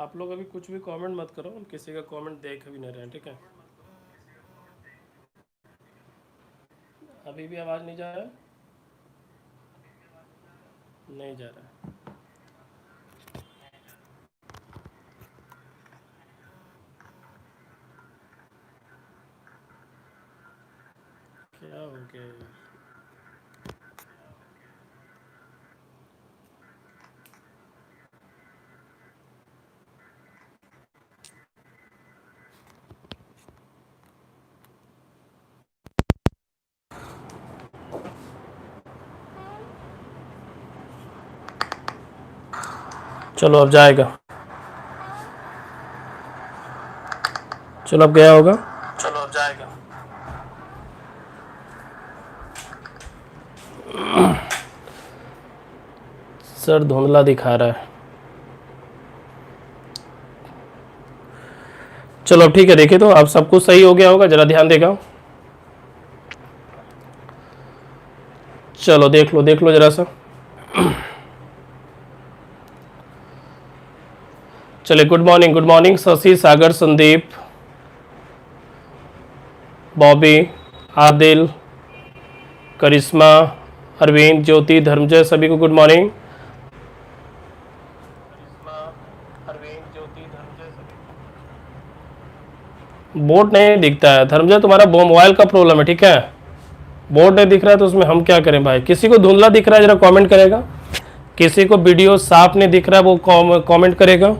आप लोग अभी कुछ भी कमेंट मत करो, हम किसी का कमेंट देख भी नहीं रहे हैं, ठीक है। अभी भी आवाज़ नहीं जा रहा है? नहीं जा रहा है। क्या हो गया यार? चलो अब जाएगा, चलो अब गया होगा। चलो अब जाएगा। सर धुंधला दिखा रहा है। चलो अब ठीक है, देखिए तो अब सब कुछ सही हो गया होगा, जरा ध्यान देगा। चलो देख लो जरा सा। चलिए गुड मॉर्निंग शशि, सागर, संदीप, बॉबी, आदिल, करिश्मा, अरविंद, ज्योति, धर्मजय, सभी को गुड मॉर्निंग। बोर्ड नहीं दिखता है धर्मजय, तुम्हारा मोबाइल का प्रॉब्लम है, ठीक है। बोर्ड नहीं दिख रहा है तो उसमें हम क्या करें भाई। किसी को धुंधला दिख रहा है जरा कमेंट करेगा, किसी को वीडियो साफ नहीं दिख रहा है वो कमेंट करेगा,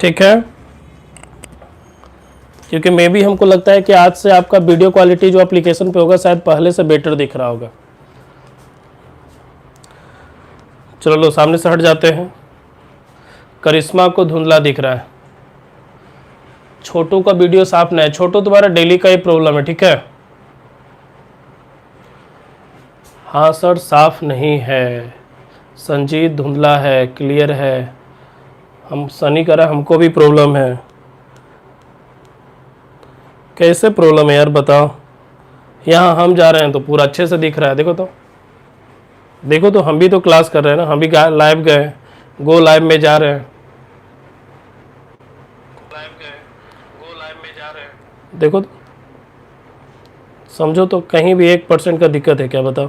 ठीक है। क्योंकि मे भी हमको लगता है कि आज से आपका वीडियो क्वालिटी जो एप्लीकेशन पे होगा शायद पहले से बेटर दिख रहा होगा। चलो लो सामने से हट जाते हैं। करिश्मा को धुंधला दिख रहा है, छोटू का वीडियो साफ नहीं है। छोटू तुम्हारा डेली का ही प्रॉब्लम है, ठीक है। हाँ सर साफ नहीं है। संजीत धुंधला है, क्लियर है। हम सनी कह रहा है हमको भी प्रॉब्लम है। कैसे प्रॉब्लम है यार बताओ। यहाँ हम जा रहे हैं तो पूरा अच्छे से दिख रहा है, देखो तो हम भी तो क्लास कर रहे हैं ना, हम भी लाइव गए, गो लाइव में जा रहे हैं, देखो तो समझो तो कहीं भी 1% का दिक्कत है क्या बताओ।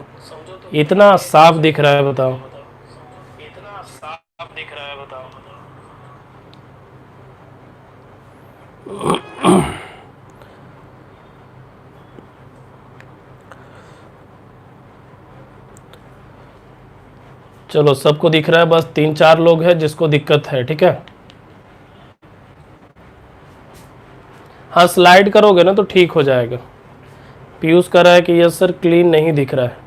इतना साफ दिख रहा है बताओ। चलो सबको दिख रहा है, बस 3-4 लोग हैं जिसको दिक्कत है, ठीक है। हाँ स्लाइड करोगे ना तो ठीक हो जाएगा। पीयूष कह रहा है कि यस सर क्लीन नहीं दिख रहा है।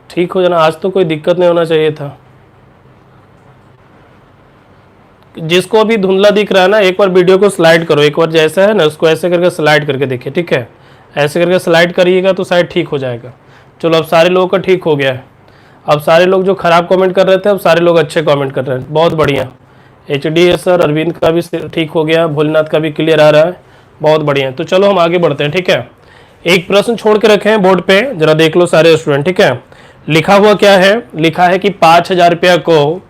ठीक हो जाना, आज तो कोई दिक्कत नहीं होना चाहिए था। जिसको अभी धुंधला दिख रहा है ना, एक बार वीडियो को स्लाइड करो, एक बार जैसा है ना उसको ऐसे करके स्लाइड करके देखिए, ठीक है। ऐसे करके स्लाइड करिएगा तो शायद ठीक हो जाएगा। चलो अब सारे लोगों का ठीक हो गया है। अब सारे लोग जो खराब कमेंट कर रहे थे अब सारे लोग अच्छे कमेंट कर रहे हैं, बहुत बढ़िया। HD है सर, अरविंद का भी ठीक हो गया, भोलेनाथ का भी क्लियर आ रहा है, बहुत बढ़िया। तो चलो हम आगे बढ़ते हैं, ठीक है। एक प्रश्न छोड़ के रखे हैं बोर्ड पे, जरा देख लो सारे स्टूडेंट, ठीक है। लिखा हुआ क्या है, लिखा है कि 5,000 रुपया को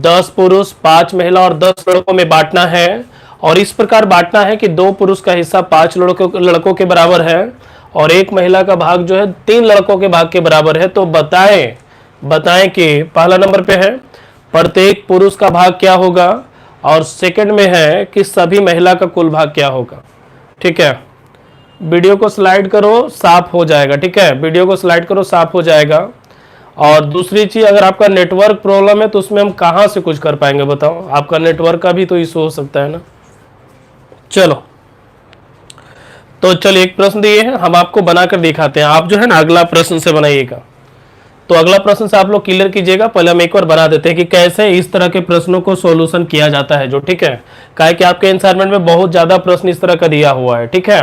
10 पुरुष 5 महिला और 10 लड़कों में बांटना है, और इस प्रकार बांटना है कि 2 पुरुष का हिस्सा 5 लड़कों के बराबर है और 1 महिला का भाग जो है 3 लड़कों के भाग के बराबर है। तो बताएं कि पहला नंबर पे है प्रत्येक पुरुष का भाग क्या होगा, और सेकंड में है कि सभी महिला का कुल भाग क्या होगा, ठीक है। वीडियो को स्लाइड करो साफ हो जाएगा, ठीक है। वीडियो को स्लाइड करो साफ हो जाएगा। और दूसरी चीज, अगर आपका नेटवर्क प्रॉब्लम है तो उसमें हम कहां से कुछ कर पाएंगे बताओ, आपका नेटवर्क का भी तो इशू हो सकता है ना। चलो तो चलिए एक प्रश्न दिए हैं, हम आपको बनाकर दिखाते हैं। आप जो है ना अगला प्रश्न से बनाइएगा। तो अगला प्रश्न से आप लोग क्लियर कीजिएगा। पहले हम एक बार बना देते हैं कि कैसे इस तरह के प्रश्नों को सॉल्यूशन किया जाता है जो, ठीक है। काहे कि आपके असाइनमेंट में बहुत ज्यादा प्रश्न इस तरह का दिया हुआ है, ठीक है।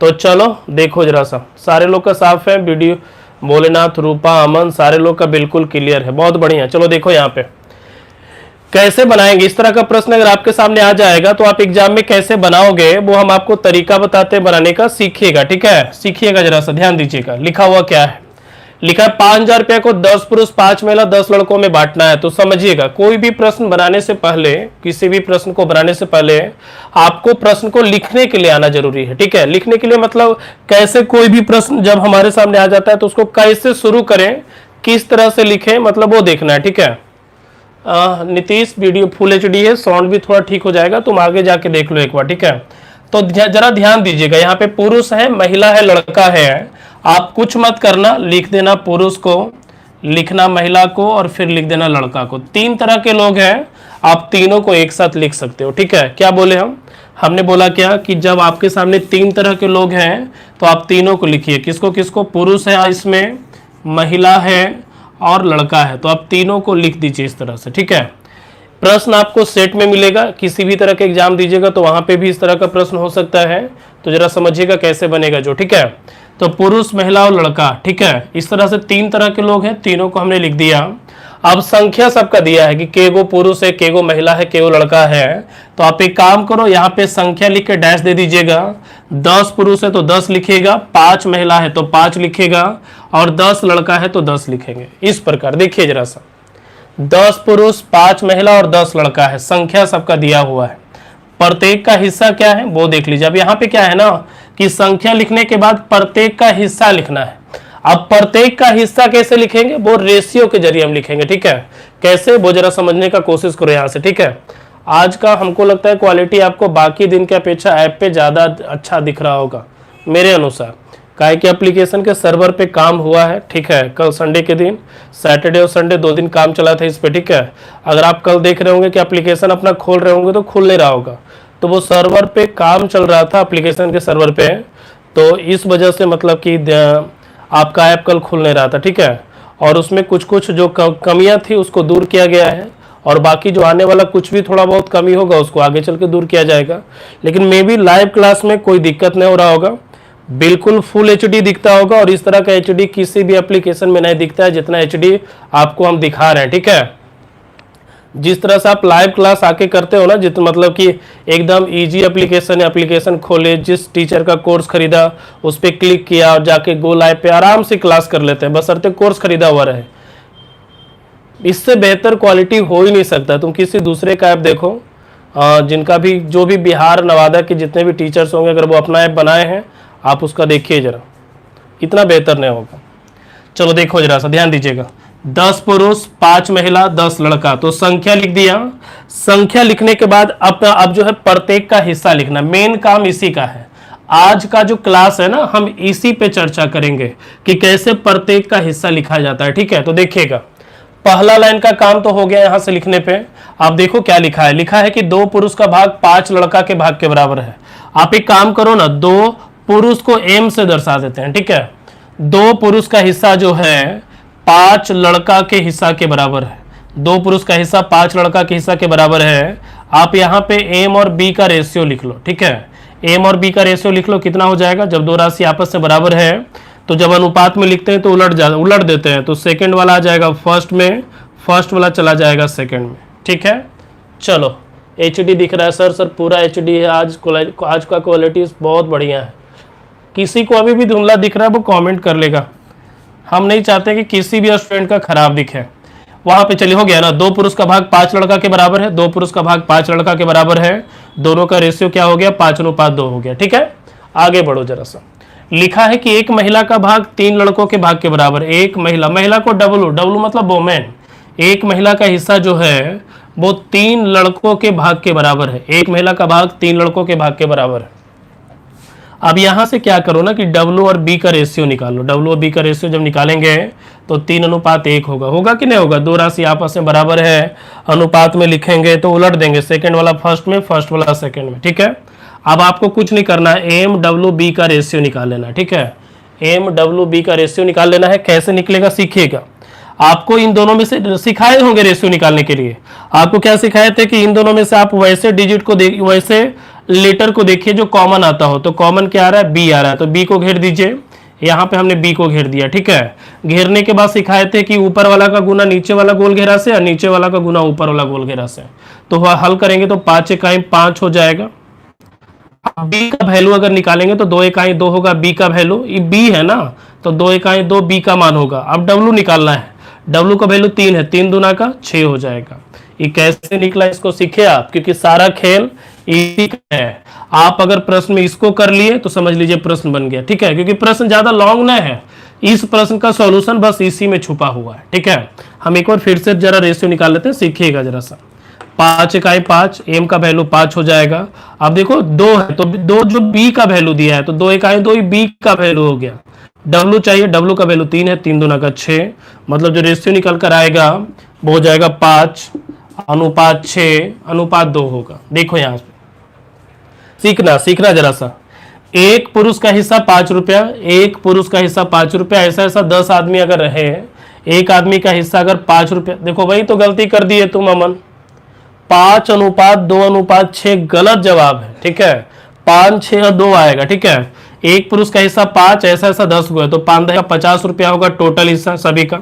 तो चलो देखो जरा सा, सारे लोग का साफ है वीडियो, भोलेनाथ, रूपा, अमन, सारे लोग का बिल्कुल क्लियर है, बहुत बढ़िया। चलो देखो यहाँ पे कैसे बनाएंगे, इस तरह का प्रश्न अगर आपके सामने आ जाएगा तो आप एग्जाम में कैसे बनाओगे वो हम आपको तरीका बताते हैं बनाने का, सीखिएगा। ठीक है, सीखिएगा, जरा सा ध्यान दीजिएगा। लिखा हुआ क्या है, लिखा है 5,000 रुपए को 10 पुरुष 5 महिला 10 लड़कों में बांटना है। तो समझिएगा, कोई भी प्रश्न बनाने से पहले, किसी भी प्रश्न को बनाने से पहले आपको प्रश्न को लिखने के लिए आना जरूरी है। ठीक है, लिखने के लिए मतलब कैसे, कोई भी प्रश्न जब हमारे सामने आ जाता है तो उसको कैसे शुरू करें, किस तरह से लिखें, मतलब वो देखना है। ठीक है, नीतीश वीडियो फुल एचडी है, साउंड भी थोड़ा ठीक हो जाएगा, तुम आगे जाके देख लो एक बार। ठीक है, तो जरा ध्यान दीजिएगा, यहाँ पे पुरुष है, महिला है, लड़का है। आप कुछ मत करना, लिख देना पुरुष को, लिखना महिला को, और फिर लिख देना लड़का को। 3 तरह के लोग हैं, आप तीनों को एक साथ लिख सकते हो। ठीक है, क्या बोले हमने बोला क्या कि जब आपके सामने 3 तरह के लोग हैं तो आप तीनों को लिखिए। किसको किसको, पुरुष है इसमें, महिला है और लड़का है, तो आप तीनों को लिख दीजिए इस तरह से। ठीक है, प्रश्न आपको सेट में मिलेगा, किसी भी तरह के एग्जाम दीजिएगा तो वहां पे भी इस तरह का प्रश्न हो सकता है, तो जरा समझिएगा कैसे बनेगा जो। ठीक है, तो पुरुष, महिला और लड़का। ठीक है, इस तरह से 3 तरह के लोग हैं, तीनों को हमने लिख दिया। अब संख्या सबका दिया है कि केगो पुरुष है, केगो महिला है, केगो लड़का है। तो आप एक काम करो, यहाँ पे संख्या लिख के डैश दे दीजिएगा। 10 पुरुष है तो 10 लिखिएगा, 5 महिला है तो 5 लिखिएगा, और 10 लड़का है तो 10 लिखेंगे। इस प्रकार देखिए जरा सा, 10 पुरुष 5 महिला और 10 लड़का है, संख्या सबका दिया हुआ है। प्रत्येक का हिस्सा क्या है वो देख लीजिए। अब यहाँ पे क्या है ना कि संख्या लिखने के बाद प्रत्येक का हिस्सा लिखना है। अब प्रत्येक का हिस्सा कैसे लिखेंगे, वो रेशियो के जरिए हम लिखेंगे। ठीक है, कैसे वो जरा समझने का कोशिश करो यहाँ से। ठीक है, आज का हमको लगता है क्वालिटी आपको बाकी दिन की अपेक्षा ऐप पे ज़्यादा अच्छा दिख रहा होगा मेरे अनुसार, काहे कि एप्लीकेशन के सर्वर पे काम हुआ है। ठीक है, कल संडे के दिन, सैटरडे और संडे 2 दिन काम चला था इस पे। ठीक है, अगर आप कल देख रहे होंगे कि एप्लीकेशन अपना खोल रहे होंगे तो खुल नहीं रहा होगा, तो वो सर्वर पे काम चल रहा था, एप्लीकेशन के सर्वर पे, तो इस वजह से मतलब कि आपका ऐप कल खुल नहीं रहा था। ठीक है, और उसमें कुछ कुछ जो कमियां थी उसको दूर किया गया है, और बाकी जो आने वाला कुछ भी थोड़ा बहुत कमी होगा उसको आगे चल के दूर किया जाएगा। लेकिन मे बी लाइव क्लास में कोई दिक्कत नहीं हो रहा होगा, बिल्कुल फुल एचडी दिखता होगा, और इस तरह का एचडी किसी भी एप्लीकेशन में नहीं दिखता है जितना एचडी आपको हम दिखा रहे हैं। ठीक है, जिस तरह से आप लाइव क्लास आके करते हो ना, जितना मतलब कि एकदम इजी एप्लीकेशन है, एप्लीकेशन खोले, जिस टीचर का कोर्स खरीदा उस पर क्लिक किया और जाके गो लाइव पे आराम से क्लास कर लेते हैं, बशर्ते कोर्स खरीदा हुआ रहे। इससे बेहतर क्वालिटी हो ही नहीं सकता। तुम किसी दूसरे का ऐप देखो, जिनका भी, जो भी बिहार नवादा के जितने भी टीचर्स होंगे, अगर वो अपना ऐप बनाए हैं आप उसका देखिए जरा, इतना बेहतर नहीं होगा। चलो देखो जरा सा, ध्यान दीजिएगा। 10 पुरुष 5 महिला 10 लड़का, तो संख्या लिख दिया। संख्या लिखने के बाद अब जो है प्रत्येक का हिस्सा लिखना, मेन काम इसी का है। आज का जो क्लास है ना, हम इसी पे चर्चा करेंगे कि कैसे प्रत्येक का हिस्सा लिखा जाता है। ठीक है, तो देखिएगा, पहला लाइन का काम तो हो गया यहां से लिखने पे। आप देखो क्या लिखा है, लिखा है कि 2 पुरुष का भाग 5 लड़का के भाग के बराबर है। आप एक काम करो ना, 2 पुरुष को m से दर्शा देते हैं। ठीक है, 2 पुरुष का हिस्सा जो है 5 लड़का के हिस्सा के बराबर है। 2 पुरुष का हिस्सा 5 लड़का के हिस्सा के बराबर है। आप यहाँ पे m और b का रेशियो लिख लो। ठीक है, m और b का रेशियो लिख लो, कितना हो जाएगा, जब 2 राशि आपस में बराबर है तो जब अनुपात में लिखते हैं तो उलट देते हैं, तो सेकंड वाला आ जाएगा फर्स्ट में, फर्स्ट वाला चला जाएगा सेकंड में। ठीक है, चलो एचडी दिख रहा है सर पूरा एचडी है। आज का क्वालिटी बहुत बढ़िया है। किसी को अभी भी धुंधला दिख रहा है वो कमेंट कर लेगा, हम नहीं चाहते कि किसी भी स्टूडेंट का खराब दिखे। वहां पे चलिए, हो गया ना, 2 पुरुष का भाग 5 लड़का के बराबर है, 2 पुरुष का भाग 5 लड़का के बराबर है, दोनों का रेशियो क्या हो गया, 5:2 हो गया। ठीक है, आगे बढ़ो जरा सा। लिखा है कि 1 महिला का भाग 3 लड़कों के भाग के बराबर। 1 महिला को डब्लू मतलब वोमेन, 1 महिला का हिस्सा जो है वो 3 लड़कों के भाग के बराबर है। 1 महिला का भाग 3 लड़कों के भाग के बराबर है। अब यहां से क्या करो ना कि W और B का रेशियो निकालो। W और B का रेशियो जब निकालेंगे तो 3:1 होगा कि नहीं होगा, 2 राशि आपस में बराबर है, अनुपात में लिखेंगे तो उलट देंगे, सेकंड वाला फर्स्ट में, फर्स्ट वाला सेकंड में। ठीक है, अब आपको कुछ नहीं करना है, MW का रेशियो निकाल लेना। ठीक है, MW का रेशियो निकाल लेना है। कैसे निकलेगा सीखिएगा, आपको इन दोनों में से सिखाए होंगे रेशियो निकालने के लिए। आपको क्या सिखाए थे कि इन दोनों में से आप वैसे डिजिट को वैसे लेटर को देखिए जो कॉमन आता हो। तो कॉमन क्या आ रहा है, B आ रहा है, तो B को घेर दीजिए, यहाँ पे हमने b को घेर दिया, ठीक है। घेरने के बाद सिखाए थे कि ऊपर वाला का गुना नीचे वाला गोल घेरा से और नीचे वाला का गुना ऊपर वाला गोल घेरा से। तो वह हल करेंगे तो 5 इकाई 5 हो जाएगा। b का वैल्यू अगर निकालेंगे तो 2 इकाई 2 होगा b का वैल्यू, ये b है ना, तो 2 इकाई 2 b का मान होगा। अब w निकालना है, w का वैल्यू 3 है, 3 दूना का 6 हो जाएगा। ये कैसे निकला इसको सीखे आप, क्योंकि सारा खेल इसी का है। आप अगर प्रश्न में इसको कर लिए तो समझ लीजिए प्रश्न बन गया, ठीक है, क्योंकि प्रश्न ज्यादा लॉन्ग नहीं है, इस प्रश्न का सॉल्यूशन बस इसी में छुपा हुआ है, ठीक है। हम एक बार फिर से जरा रेशियो निकाल लेते हैं, सीखिएगा जरा सा। 5 इकाई 5, m का वैल्यू 5 हो जाएगा। अब देखो 2 है तो 2 जो b का वैल्यू दिया है तो 2 इकाई 2 ही b का वैल्यू हो गया। w चाहिए, w का वैल्यू 3 है, 3 दूना का 6, मतलब जो रेशियो निकल कर आएगा वो हो जाएगा 5 अनुपात 6 अनुपात 2 होगा। देखो यहाँ पे सीखना जरा सा। एक पुरुष का हिस्सा 5 रुपया, एक पुरुष का हिस्सा 5 रुपया, ऐसा ऐसा 10 आदमी अगर रहे, एक आदमी का हिस्सा अगर 5 रुपया, देखो वही तो गलती कर दी है तुम अमन, 5 अनुपात 2 अनुपात 6 गलत जवाब है, ठीक है। 5 6 और 2 आएगा, ठीक है। एक पुरुष का हिस्सा 5, ऐसा ऐसा 10 हुआ तो 5 का 50 रुपया होगा टोटल हिस्सा सभी का।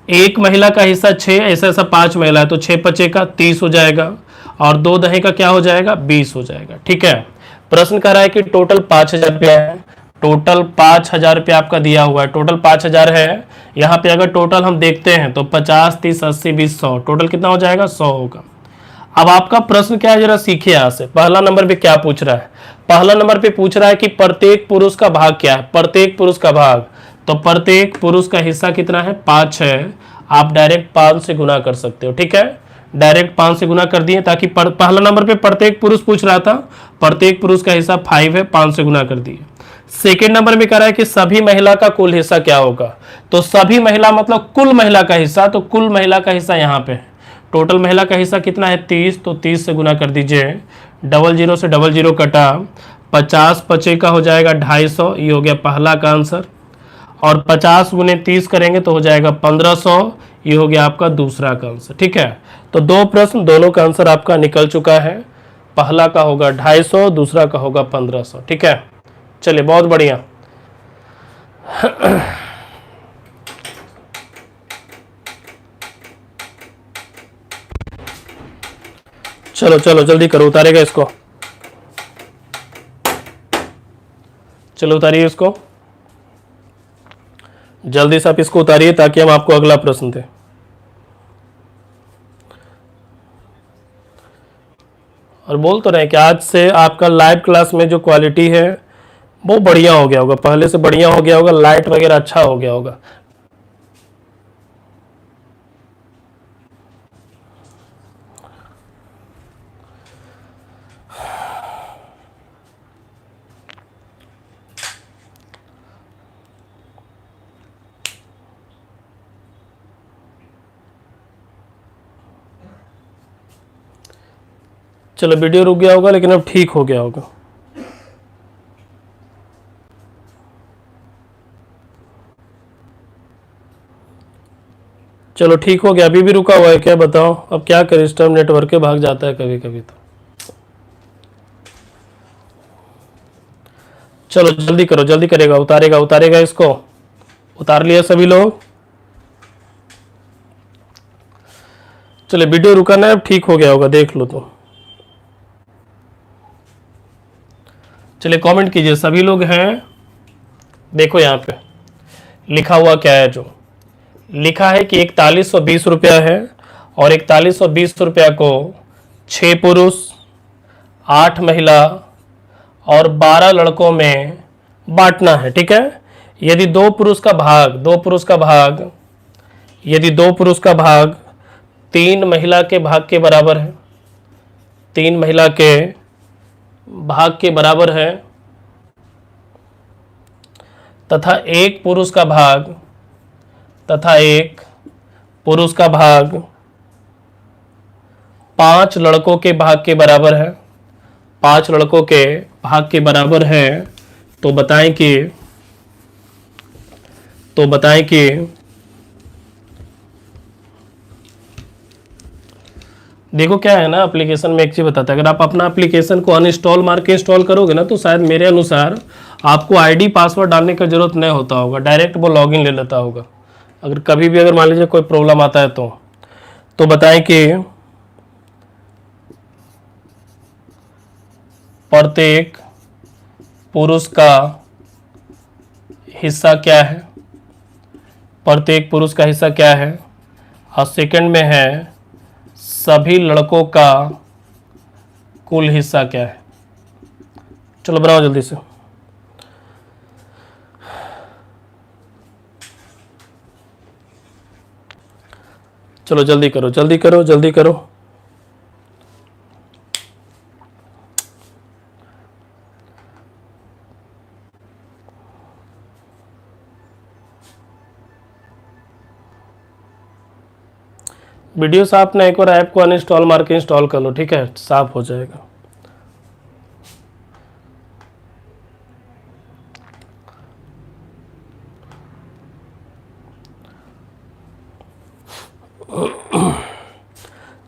एक महिला का हिस्सा 6, ऐसा ऐसा 5 महिला है तो 6 5 का 30 हो जाएगा, और 2 दहे का क्या हो जाएगा 20 हो जाएगा, ठीक है। प्रश्न कह रहा है कि टोटल 5000 रुपया है, टोटल 5000 रुपया आपका दिया हुआ है, टोटल 5000 है। यहाँ पे अगर टोटल हम देखते हैं तो 50 30 80 20 100, टोटल कितना हो जाएगा 100 होगा। अब आपका प्रश्न क्या है जरा सीखिए यहाँ से। पहला नंबर पे क्या पूछ रहा है, पहला नंबर पे पूछ रहा है कि प्रत्येक पुरुष का भाग क्या है, प्रत्येक पुरुष का भाग, तो प्रत्येक पुरुष का हिस्सा कितना है 5 है, आप डायरेक्ट 5 से गुना कर सकते हो, ठीक है। डायरेक्ट 5 से गुना कर दिए, ताकि पहला नंबर पे प्रत्येक पुरुष पूछ रहा था, प्रत्येक पुरुष का हिस्सा 5 है, 5 से गुना कर दिए। सेकेंड नंबर में कह रहा है कि सभी महिला का कुल हिस्सा क्या होगा, तो सभी महिला मतलब कुल महिला का हिस्सा, तो कुल महिला का हिस्सा यहाँ पे है। टोटल महिला का हिस्सा कितना है 30, तो 30 से गुना कर दीजिए, 00 से 00 कटा, 50 5 का हो जाएगा 250, ये हो गया पहला का आंसर। और 50 गुने 30 करेंगे तो हो जाएगा 1500, ये हो गया आपका दूसरा का आंसर, ठीक है। तो दो प्रश्न दोनों का आंसर आपका निकल चुका है, पहला का होगा 250, दूसरा का होगा 1500, ठीक है। चलिए बहुत बढ़िया। चलो चलो जल्दी करो, उतारेगा इसको, चलो उतारिए इसको, जल्दी से आप इसको उतारिए ताकि हम आपको अगला प्रश्न दें। और बोल तो रहे कि आज से आपका लाइव क्लास में जो क्वालिटी है वो बढ़िया हो गया होगा, पहले से बढ़िया हो गया होगा, लाइट वगैरह अच्छा हो गया होगा। चलो वीडियो रुक गया होगा लेकिन अब ठीक हो गया होगा। चलो ठीक हो गया, अभी भी रुका हुआ है क्या बताओ, अब क्या करें, स्टर्म नेटवर्क के भाग जाता है कभी कभी तो। चलो जल्दी करो, जल्दी करेगा, उतारेगा उतारेगा इसको, उतार लिया सभी लोग। चलो वीडियो रुका ना, अब ठीक हो गया होगा, देख लो तो। चलिए कमेंट कीजिए सभी लोग हैं। देखो यहाँ पे लिखा हुआ क्या है, जो लिखा है कि 4120 रुपया है, और 4120 रुपया को 6 पुरुष 8 महिला और 12 लड़कों में बांटना है, ठीक है। यदि दो पुरुष का भाग 3 महिला के भाग के बराबर है, 3 महिला के भाग के बराबर है, तथा एक पुरुष का भाग 5 लड़कों के भाग के बराबर है, 5 लड़कों के भाग के बराबर है, तो बताएं कि देखो क्या है ना, एप्लीकेशन में एक चीज बताता है, अगर आप अपना एप्लीकेशन को अनइंस्टॉल मार के इंस्टॉल करोगे ना तो शायद मेरे अनुसार आपको आईडी पासवर्ड डालने की जरूरत नहीं होता होगा, डायरेक्ट वो लॉगिन ले लेता होगा। अगर कभी भी अगर मान लीजिए कोई प्रॉब्लम आता है तो बताएं कि प्रत्येक पुरुष का हिस्सा क्या है, प्रत्येक पुरुष का हिस्सा क्या है, और सेकंड में है सभी लड़कों का कुल हिस्सा क्या है। चलो बनाओ जल्दी से। चलो जल्दी करो जल्दी करो जल्दी करो। वीडियो साफ ना, एक बार ऐप को अनइंस्टॉल मार के इंस्टॉल कर लो, ठीक है, साफ हो जाएगा।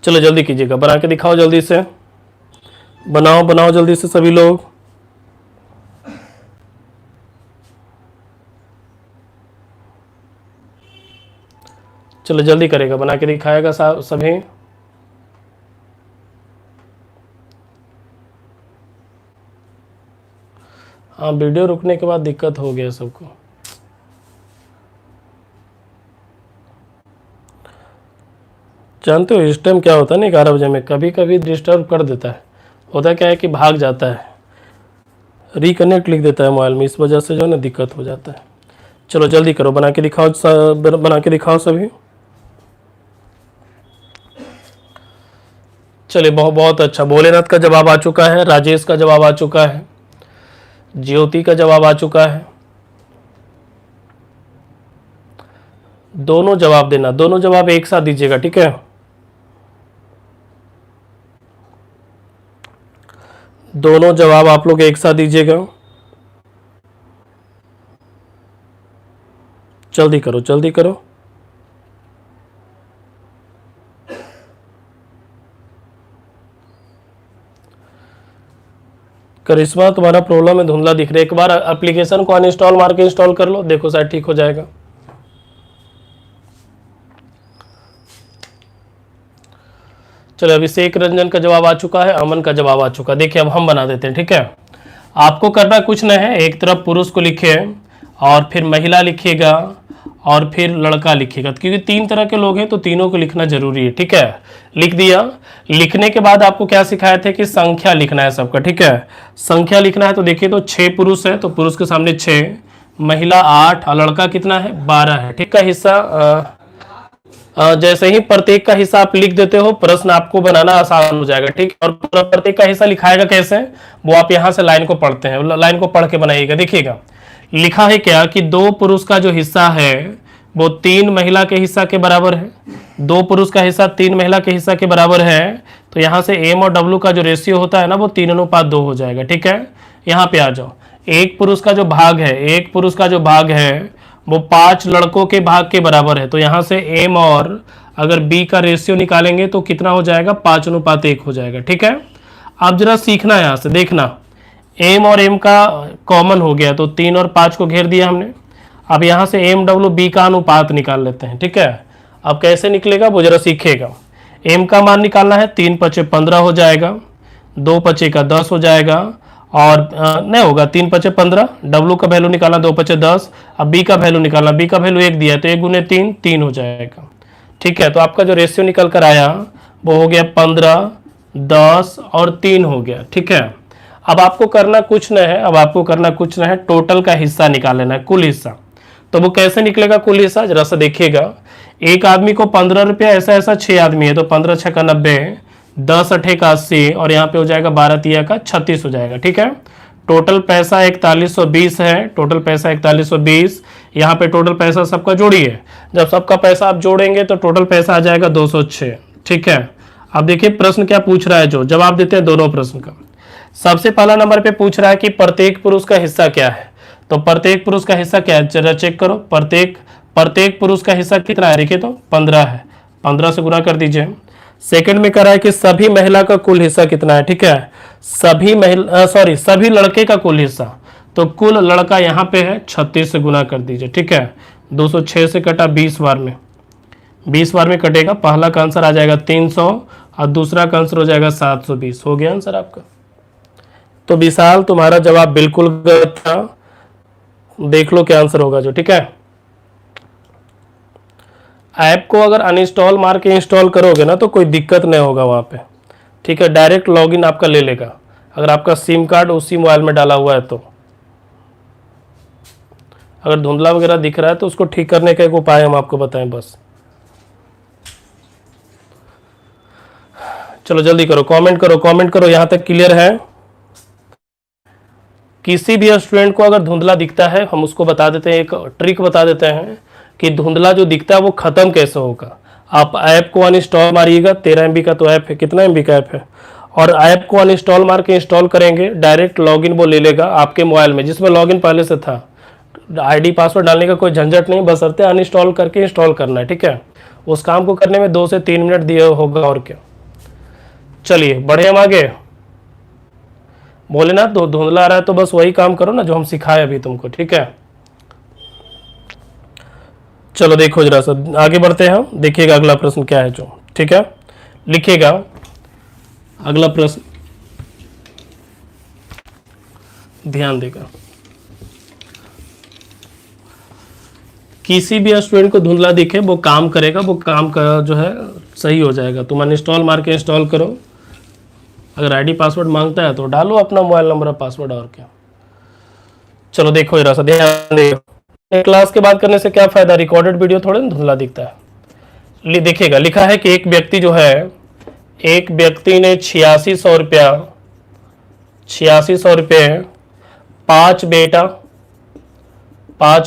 चलो जल्दी कीजिएगा, बना के दिखाओ जल्दी से, बनाओ बनाओ जल्दी से सभी लोग। चलो जल्दी करेगा, बना के दिखाएगा सभी। हाँ, वीडियो रुकने के बाद दिक्कत हो गया सबको। जानते हो इस टाइम क्या होता है ना, 11 बजे में कभी कभी डिस्टर्ब कर देता है। होता क्या है कि भाग जाता है, रिकनेक्ट लिख देता है मोबाइल में, इस वजह से जो है ना दिक्कत हो जाता है। चलो जल्दी करो, बना के दिखाओ, बना के दिखाओ सभी। चलिए बहुत बहुत अच्छा, भोलेनाथ का जवाब आ चुका है, राजेश का जवाब आ चुका है, ज्योति का जवाब आ चुका है। दोनों जवाब देना, दोनों जवाब एक साथ दीजिएगा, ठीक है। दोनों जवाब आप लोग एक साथ दीजिएगा। जल्दी करो जल्दी करो। करिश्मा तुम्हारा प्रॉब्लम है, धुंधला दिख रहा है, एक बार एप्लीकेशन को अनइंस्टॉल मार के इंस्टॉल कर लो, देखो शायद ठीक हो जाएगा। चलो अभिषेक रंजन का जवाब आ चुका है, अमन का जवाब आ चुका है। देखिए अब हम बना देते हैं, ठीक है। आपको करना कुछ नहीं है, एक तरफ पुरुष को लिखे और फिर महिला लिखिएगा और फिर लड़का लिखिएगा, क्योंकि 3 तरह के लोग हैं तो तीनों को लिखना जरूरी है, ठीक है। लिख दिया, लिखने के बाद आपको क्या सिखाए थे कि संख्या लिखना है सबका, ठीक है। संख्या लिखना है तो देखिए, तो 6 पुरुष है तो पुरुष के सामने 6, महिला 8 और लड़का कितना है 12 है, ठीक है। हिस्सा जैसे ही प्रत्येक का हिस्सा आप लिख देते हो, प्रश्न आपको बनाना आसान हो जाएगा, ठीक। और प्रत्येक का हिस्सा लिखाएगा कैसे, वो आप यहाँ से लाइन को पढ़ते हैं, लाइन को पढ़ के बनाइएगा। देखिएगा लिखा है क्या कि 2 पुरुष का जो हिस्सा है वो 3 महिला के हिस्सा के बराबर है। 2 पुरुष का हिस्सा 3 महिला के हिस्सा के बराबर है, तो यहाँ से एम और डब्ल्यू का जो रेशियो होता है ना वो 3:2 हो जाएगा, ठीक है। यहाँ पे आ जाओ, एक पुरुष का जो भाग है, एक पुरुष का जो भाग है वो 5 लड़कों के भाग के बराबर है, तो यहाँ से एम और अगर बी का रेशियो निकालेंगे तो कितना हो जाएगा 5:1 हो जाएगा, ठीक है। अब जरा सीखना है, यहाँ से देखना, एम और एम का कॉमन हो गया तो 3 और 5 को घेर दिया हमने। अब यहाँ से एम डब्ल्यू बी का अनुपात निकाल लेते हैं, ठीक है। अब कैसे निकलेगा वो जरा सीखेगा। एम का मान निकालना है, 3 × 5 = 15 हो जाएगा, 2 × 5 = 10 हो जाएगा, और नहीं होगा 3 × 5 = 15, डब्ल्यू का वैल्यू निकालना 2 × 5 = 10, अब बी का वैल्यू निकालना, बी का वैल्यू 1 दिया है तो 1 × 3 3 हो जाएगा, ठीक है। तो आपका जो रेशियो निकल कर आया वो हो गया 15, 10 और 3 हो गया, ठीक है। अब आपको करना कुछ नहीं है, अब आपको करना कुछ नहीं है, टोटल का हिस्सा निकाल लेना है, कुल हिस्सा। तो वो कैसे निकलेगा कुल हिस्सा, जरा सा देखिएगा। एक आदमी को 15 रुपया, ऐसा ऐसा 6 आदमी है तो 15 × 6 = 90, 10 × 8 = 80 और यहाँ पे हो जाएगा 12 × 3 = 36 हो जाएगा, ठीक है। टोटल पैसा 4120 है, टोटल पैसा 4120। यहाँ पे टोटल पैसा सबका जोड़िए, जब सबका पैसा आप जोड़ेंगे तो टोटल पैसा आ जाएगा 206, ठीक है। अब देखिए प्रश्न क्या पूछ रहा है, जो जवाब देते हैं दोनों प्रश्न का। सबसे पहला नंबर पे पूछ रहा है कि प्रत्येक पुरुष का हिस्सा क्या है, तो प्रत्येक पुरुष का हिस्सा क्या है, जरा चेक करो। प्रत्येक पुरुष का हिस्सा कितना है, देखिए तो 15 है, 15 से गुना कर दीजिए। सेकंड में कह रहा है कि सभी महिला का कुल हिस्सा कितना है, ठीक है। सभी लड़के का कुल हिस्सा, तो कुल लड़का यहाँ पे है 36 से गुना कर दीजिए, ठीक है। 206 से कटा 20 बार में, 20 बार में कटेगा। पहला का आंसर आ जाएगा 300 और दूसरा का आंसर हो जाएगा 720। हो गया आंसर आपका। तो विशाल तुम्हारा जवाब बिल्कुल गलत था। देख लो क्या आंसर होगा जो, ठीक है। ऐप को अगर अनइंस्टॉल मार के इंस्टॉल करोगे ना तो कोई दिक्कत नहीं होगा वहाँ पे, ठीक है। डायरेक्ट लॉगिन आपका ले लेगा अगर आपका सिम कार्ड उसी मोबाइल में डाला हुआ है तो। अगर धुंधला वगैरह दिख रहा है तो उसको ठीक करने का एक उपाय हम आपको बताएं बस। चलो जल्दी करो, कमेंट करो, कमेंट करो। यहाँ तक क्लियर है? किसी भी स्टूडेंट को अगर धुंधला दिखता है हम उसको बता देते हैं, एक ट्रिक बता देते हैं कि धुंधला जो दिखता है वो ख़त्म कैसे होगा। आप ऐप को अनइंस्टॉल मारिएगा, 13 MB का तो ऐप है, कितना MB का ऐप है, और ऐप को अनइंस्टॉल मार के इंस्टॉल करेंगे, डायरेक्ट लॉगिन वो ले लेगा आपके मोबाइल में जिसमें लॉगिन पहले से था। आईडी पासवर्ड डालने का कोई झंझट नहीं, बशर्ते अनइंस्टॉल करके इंस्टॉल करना है, ठीक है। उस काम को करने में 2 से 3 मिनट दिए होगा और क्या। चलिए बढ़े हम आगे। बोले ना तो धुंधला आ रहा है तो बस वही काम करो ना जो हम सिखाए अभी तुमको, ठीक है। चलो देखो जरा सा आगे बढ़ते हैं हम। देखिएगा अगला प्रश्न क्या है जो, ठीक है। लिखिएगा अगला प्रश्न, ध्यान देगा। किसी भी स्टूडेंट को धुंधला दिखे वो काम करेगा, वो काम का जो है सही हो जाएगा। तुम अनइंस्टॉल मार के इंस्टॉल करो। अगर आईडी पासवर्ड मांगता है तो डालो अपना मोबाइल नंबर और पासवर्ड, और क्या। चलो देखो जरा सा ध्यान देगा। क्लास के बाद करने से क्या फायदा, रिकॉर्डेड वीडियो थोड़े ना धुंधला दिखता है। देखिएगा लिखा है कि एक व्यक्ति जो है, एक व्यक्ति ने 8600 रुपया, 8600 रुपये 5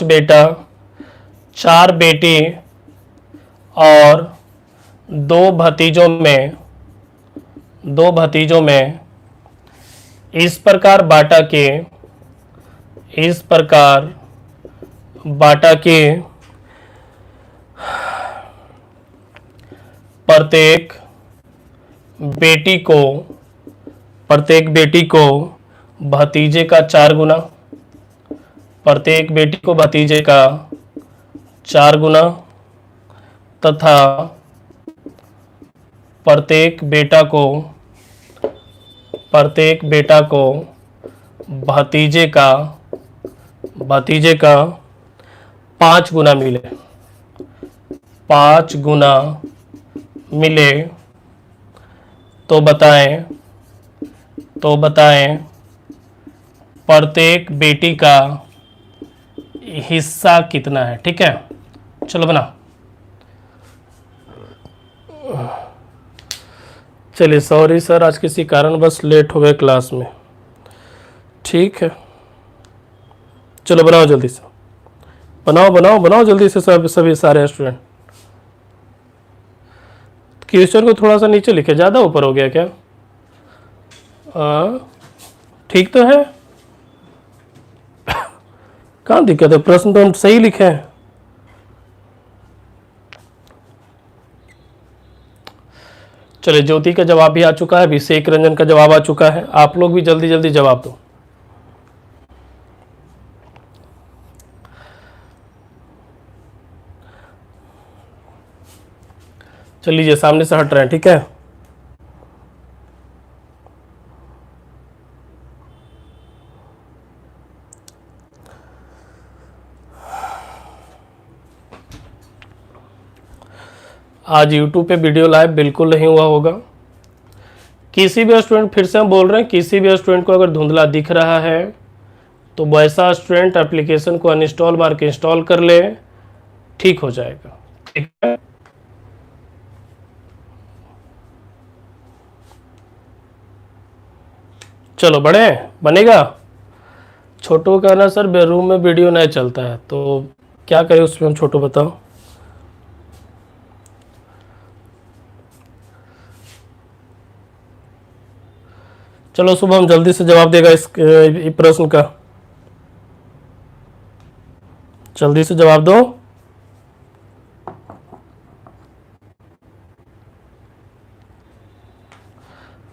बेटा, 4 बेटी और 2 भतीजों में इस प्रकार बांटा के प्रत्येक बेटी को भतीजे का 4 गुना, प्रत्येक बेटी को भतीजे का 4 गुना तथा प्रत्येक बेटा को भतीजे का 5 गुना मिले, 5 गुना मिले तो बताएं प्रत्येक बेटी का हिस्सा कितना है, ठीक है। चलो बना। चलिए सॉरी सर, आज किसी कारण बस लेट हो गए क्लास में, ठीक है। चलो बनाओ जल्दी से, बनाओ जल्दी से सभी सारे स्टूडेंट। क्वेश्चन को थोड़ा सा नीचे लिखे, ज़्यादा ऊपर हो गया क्या? ठीक तो है, कहाँ दिक्कत है? प्रश्न तो हम सही लिखे हैं। चलिए ज्योति का जवाब भी आ चुका है, अभिषेक रंजन का जवाब आ चुका है। आप लोग भी जल्दी जल्दी जवाब दो। चल लीजिए, सामने से हट रहे हैं, ठीक है। आज YouTube पे वीडियो लाइव बिल्कुल नहीं हुआ होगा। किसी भी स्टूडेंट, फिर से हम बोल रहे हैं, किसी भी स्टूडेंट को अगर धुंधला दिख रहा है तो वैसा स्टूडेंट एप्लीकेशन को अनइंस्टॉल मार के इंस्टॉल कर ले, ठीक हो जाएगा, ठीक है। चलो बढ़े, बनेगा। छोटू का ना सर बेडरूम में वीडियो नहीं चलता है, तो क्या करें उसमें हम? छोटू बताओ। चलो शुभम जल्दी से जवाब देगा इस प्रश्न का, जल्दी से जवाब दो।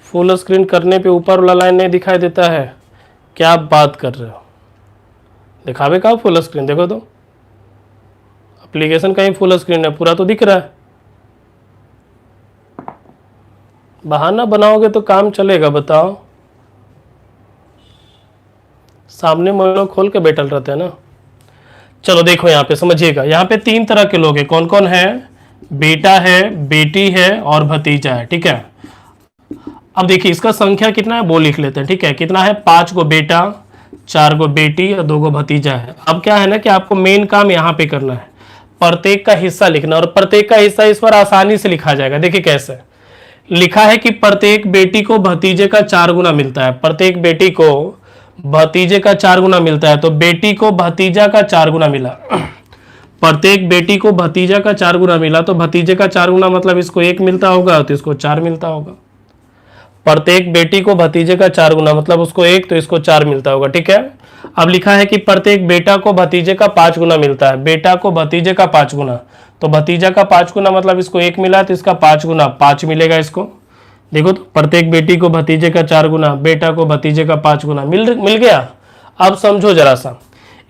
फुल स्क्रीन करने पे ऊपर वाला लाइन नहीं दिखाई देता है, क्या आप बात कर रहे हो? दिखावे का फुल स्क्रीन, देखो तो एप्लीकेशन का ही फुल स्क्रीन है, पूरा तो दिख रहा है। बहाना बनाओगे तो काम चलेगा, बताओ। सामने में लोग खोल के बैठल रहते हैं ना। चलो देखो यहाँ पे समझिएगा, यहाँ पे 3 तरह के लोग हैं। कौन कौन है? बेटा है, बेटी है और भतीजा है, ठीक है। अब देखिए इसका संख्या कितना है वो लिख लेते हैं, ठीक है। कितना है? 5 गो बेटा, 4 गो बेटी और 2 गो भतीजा है। अब क्या है ना कि आपको मेन काम यहाँ पे करना है, प्रत्येक का हिस्सा लिखना। और प्रत्येक का हिस्सा इस पर आसानी से लिखा जाएगा। देखिए कैसे लिखा है कि प्रत्येक बेटी को भतीजे का 4 गुना मिलता है। प्रत्येक बेटी को भतीजे का 4 गुना मिलता है, तो बेटी को भतीजा का 4 गुना मिला। प्रत्येक बेटी को भतीजा का 4 गुना मिला, तो भतीजे का 4 गुना मतलब इसको 1 मिलता होगा तो इसको 4 मिलता होगा। प्रत्येक बेटी को भतीजे का 4 गुना मतलब उसको 1 तो इसको 4 मिलता होगा, ठीक है। अब लिखा है कि प्रत्येक बेटा को भतीजे का 5 गुना मिलता है। बेटा को भतीजे का 5 गुना, तो भतीजा का 5 गुना मतलब इसको 1 मिला तो इसका 5 गुना 5 मिलेगा इसको। देखो तो प्रत्येक बेटी को भतीजे का 4 गुना, बेटा को भतीजे का 5 गुना मिल गया। अब समझो जरा सा,